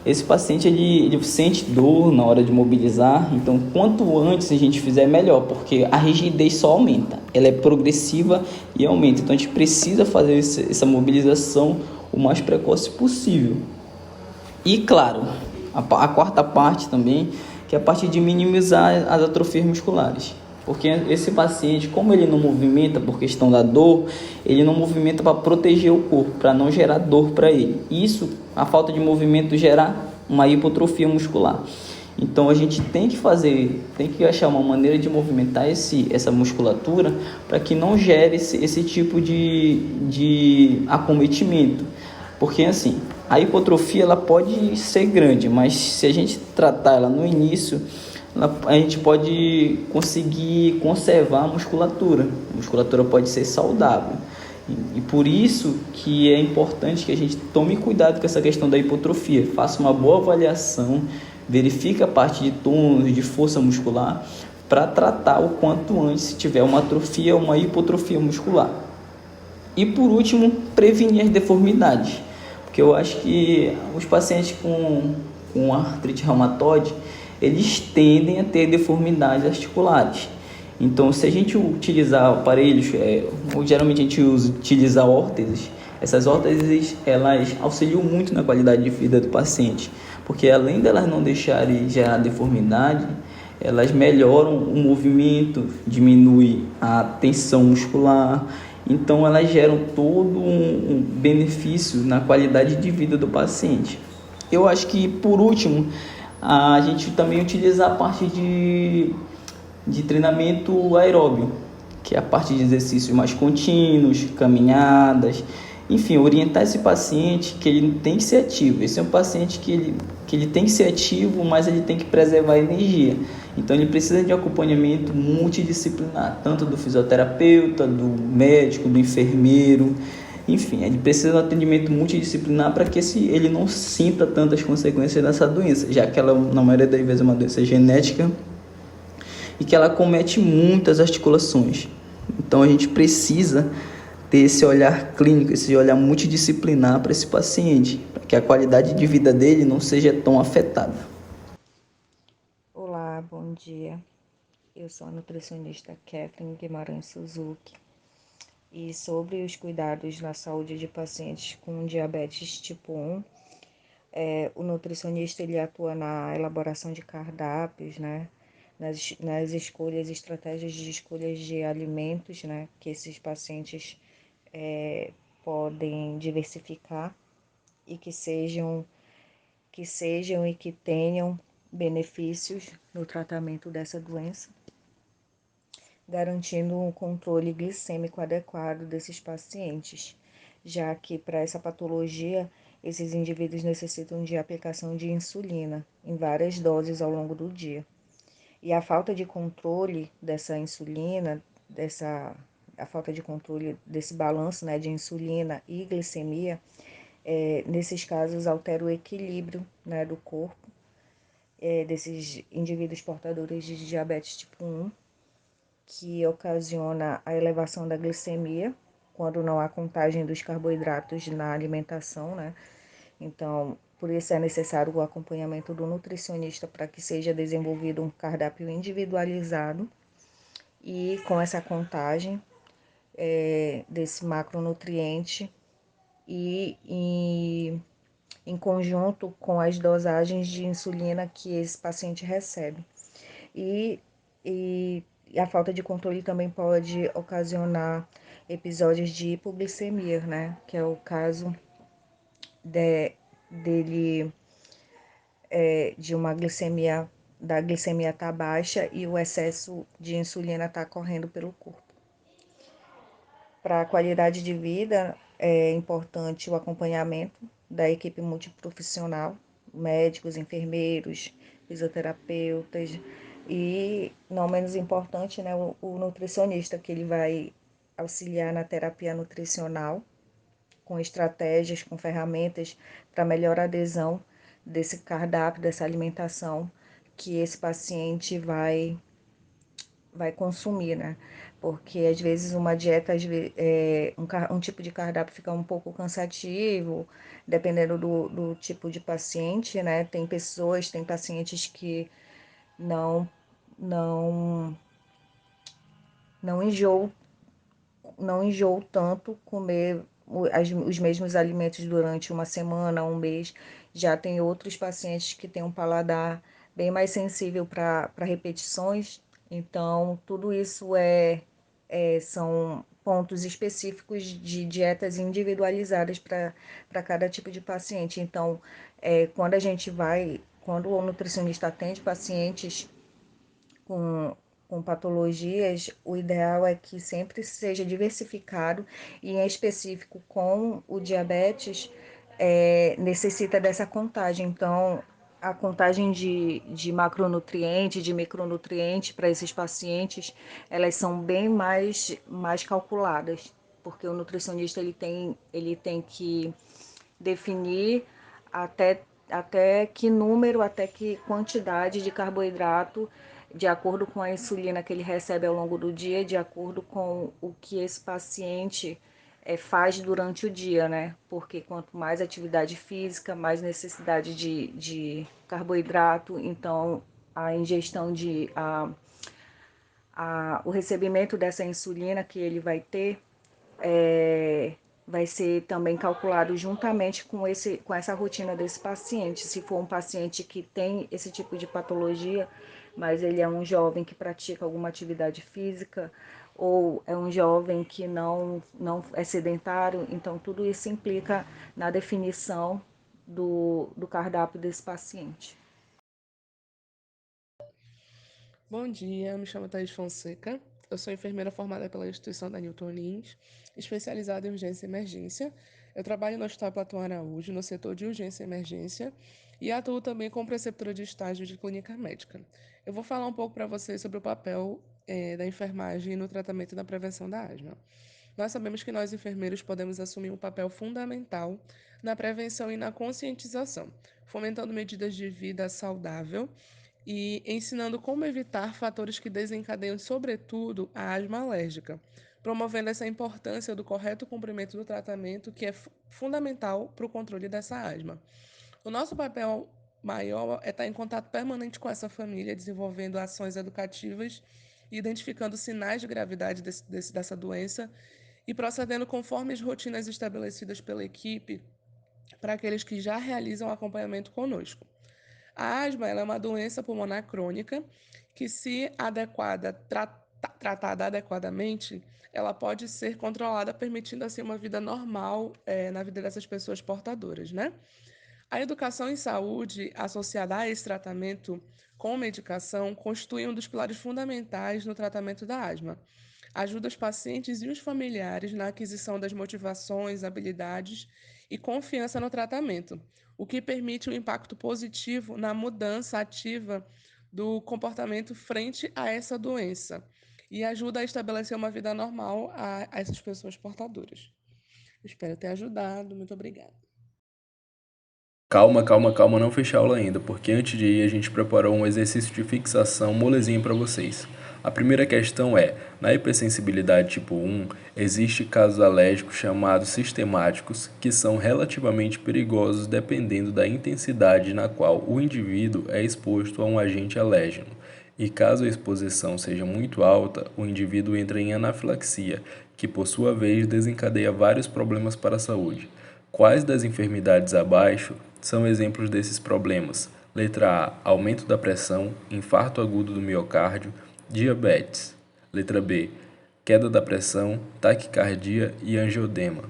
Esse paciente ele sente dor na hora de mobilizar, então quanto antes a gente fizer melhor, porque a rigidez só aumenta, ela é progressiva e aumenta, então a gente precisa fazer essa mobilização o mais precoce possível. E claro, a quarta parte também, que é a parte de minimizar as atrofias musculares. Porque esse paciente, como ele não movimenta por questão da dor, ele não movimenta para proteger o corpo, para não gerar dor para ele. Isso, a falta de movimento gera uma hipotrofia muscular. Então a gente tem que achar uma maneira de movimentar essa musculatura para que não gere esse tipo de acometimento. Porque assim, a hipotrofia ela pode ser grande, mas se a gente tratar ela no início, a gente pode conseguir conservar a musculatura. A musculatura pode ser saudável. E por isso que é importante que a gente tome cuidado com essa questão da hipotrofia. Faça uma boa avaliação, verifique a parte de tônus, de força muscular, para tratar o quanto antes se tiver uma atrofia ou uma hipotrofia muscular. E por último, prevenir as deformidades. Porque eu acho que os pacientes com artrite reumatoide, eles tendem a ter deformidades articulares. Então, se a gente utilizar aparelhos, geralmente a gente utiliza órteses, essas órteses elas auxiliam muito na qualidade de vida do paciente, porque além delas não deixarem gerar deformidade, elas melhoram o movimento, diminuem a tensão muscular, então elas geram todo um benefício na qualidade de vida do paciente. Eu acho que, por último, a gente também utiliza a parte de treinamento aeróbio, que é a parte de exercícios mais contínuos, caminhadas, enfim, orientar esse paciente que ele tem que ser ativo. Esse é um paciente que ele tem que ser ativo, mas ele tem que preservar a energia. Então ele precisa de acompanhamento multidisciplinar, tanto do fisioterapeuta, do médico, do enfermeiro. Enfim, ele precisa de um atendimento multidisciplinar para que ele não sinta tantas consequências dessa doença, já que ela, na maioria das vezes, é uma doença genética e que ela comete muitas articulações. Então, a gente precisa ter esse olhar clínico, esse olhar multidisciplinar para esse paciente, para que a qualidade de vida dele não seja tão afetada. Olá, bom dia. Eu sou a nutricionista Kathleen Guimarães Suzuki. E sobre os cuidados na saúde de pacientes com diabetes tipo 1, o nutricionista ele atua na elaboração de cardápios, né? Nas escolhas, estratégias de escolhas de alimentos, né? Que esses pacientes podem diversificar e que sejam e que tenham benefícios no tratamento dessa doença, garantindo um controle glicêmico adequado desses pacientes, já que para essa patologia, esses indivíduos necessitam de aplicação de insulina em várias doses ao longo do dia. E a falta de controle dessa insulina, a falta de controle desse balanço, né, de insulina e glicemia, nesses casos altera o equilíbrio, né, do corpo, desses indivíduos portadores de diabetes tipo 1, que ocasiona a elevação da glicemia, quando não há contagem dos carboidratos na alimentação, né? Então, por isso é necessário o acompanhamento do nutricionista para que seja desenvolvido um cardápio individualizado e com essa contagem desse macronutriente e em conjunto com as dosagens de insulina que esse paciente recebe. E, e a falta de controle também pode ocasionar episódios de hipoglicemia, né? Que é o caso dele de uma glicemia, da glicemia estar baixa e o excesso de insulina estar correndo pelo corpo. Para a qualidade de vida, é importante o acompanhamento da equipe multiprofissional, médicos, enfermeiros, fisioterapeutas e, não menos importante, né, o nutricionista, que ele vai auxiliar na terapia nutricional, com estratégias, com ferramentas para melhor adesão desse cardápio, dessa alimentação que esse paciente vai consumir, né? Porque às vezes uma dieta, um tipo de cardápio fica um pouco cansativo, dependendo do tipo de paciente, né? Tem pacientes que não, não, não enjoam, não enjoam tanto comer os mesmos alimentos durante uma semana, um mês. Já tem outros pacientes que têm um paladar bem mais sensível para repetições. Então, tudo isso são pontos específicos de dietas individualizadas para cada tipo de paciente. Então, quando o nutricionista atende pacientes com patologias, o ideal é que sempre seja diversificado e, em específico, com o diabetes, necessita dessa contagem. Então, a contagem de macronutrientes, de micronutrientes para esses pacientes, elas são bem mais calculadas, porque o nutricionista ele tem que definir até que número, até que quantidade de carboidrato, de acordo com a insulina que ele recebe ao longo do dia, de acordo com o que esse paciente faz durante o dia, né? Porque quanto mais atividade física, mais necessidade de carboidrato, então a ingestão o recebimento dessa insulina que ele vai ter vai ser também calculado juntamente com essa rotina desse paciente. Se for um paciente que tem esse tipo de patologia, mas ele é um jovem que pratica alguma atividade física, ou é um jovem que não é sedentário, então tudo isso implica na definição do cardápio desse paciente. Bom dia, me chamo Thaís Fonseca. Eu sou enfermeira formada pela instituição da Newton Lins, especializada em urgência e emergência. Eu trabalho no Hospital Platão Araújo, no setor de urgência e emergência, e atuo também como preceptora de estágio de clínica médica. Eu vou falar um pouco para vocês sobre o papel da enfermagem no tratamento e na prevenção da asma. Nós sabemos que nós, enfermeiros, podemos assumir um papel fundamental na prevenção e na conscientização, fomentando medidas de vida saudável e ensinando como evitar fatores que desencadeiam, sobretudo, a asma alérgica, promovendo essa importância do correto cumprimento do tratamento, que é fundamental para o controle dessa asma. O nosso papel maior é estar em contato permanente com essa família, desenvolvendo ações educativas, identificando sinais de gravidade dessa doença e procedendo conforme as rotinas estabelecidas pela equipe para aqueles que já realizam acompanhamento conosco. A asma ela é uma doença pulmonar crônica que, se tratada adequadamente, ela pode ser controlada, permitindo assim uma vida normal na vida dessas pessoas portadoras, né? A educação em saúde associada a esse tratamento com medicação constitui um dos pilares fundamentais no tratamento da asma. Ajuda os pacientes e os familiares na aquisição das motivações, habilidades e confiança no tratamento, o que permite um impacto positivo na mudança ativa do comportamento frente a essa doença e ajuda a estabelecer uma vida normal a essas pessoas portadoras. Espero ter ajudado. Muito obrigada. Calma, não fecha a aula ainda, porque antes de ir a gente preparou um exercício de fixação molezinho para vocês. A primeira questão é, na hipersensibilidade tipo 1, existem casos alérgicos chamados sistemáticos que são relativamente perigosos dependendo da intensidade na qual o indivíduo é exposto a um agente alérgeno. E caso a exposição seja muito alta, o indivíduo entra em anafilaxia, que por sua vez desencadeia vários problemas para a saúde. Quais das enfermidades abaixo são exemplos desses problemas? Letra A, aumento da pressão, infarto agudo do miocárdio, diabetes. Letra B, queda da pressão, taquicardia e angiodema.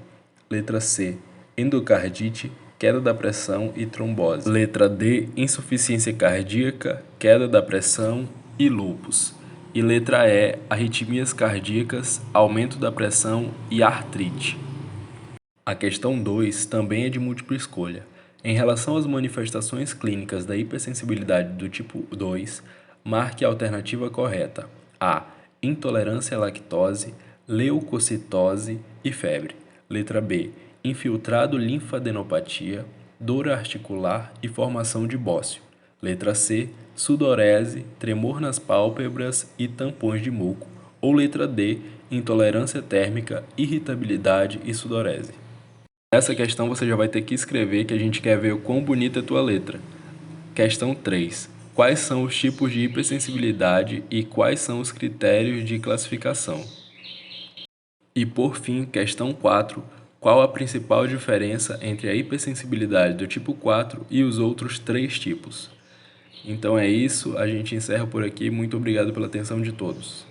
Letra C, endocardite, queda da pressão e trombose. Letra D, insuficiência cardíaca, queda da pressão e lúpus. E letra E, arritmias cardíacas, aumento da pressão e artrite. A questão 2 também é de múltipla escolha. Em relação às manifestações clínicas da hipersensibilidade do tipo 2, marque a alternativa correta. A. Intolerância à lactose, leucocitose e febre. Letra B. Infiltrado linfadenopatia, dor articular e formação de bócio. Letra C. Sudorese, tremor nas pálpebras e tampões de muco. Ou letra D. Intolerância térmica, irritabilidade e sudorese. Nessa questão você já vai ter que escrever que a gente quer ver o quão bonita é a tua letra. Questão 3. Quais são os tipos de hipersensibilidade e quais são os critérios de classificação? E por fim, questão 4. Qual a principal diferença entre a hipersensibilidade do tipo 4 e os outros 3 tipos? Então é isso, a gente encerra por aqui. Muito obrigado pela atenção de todos.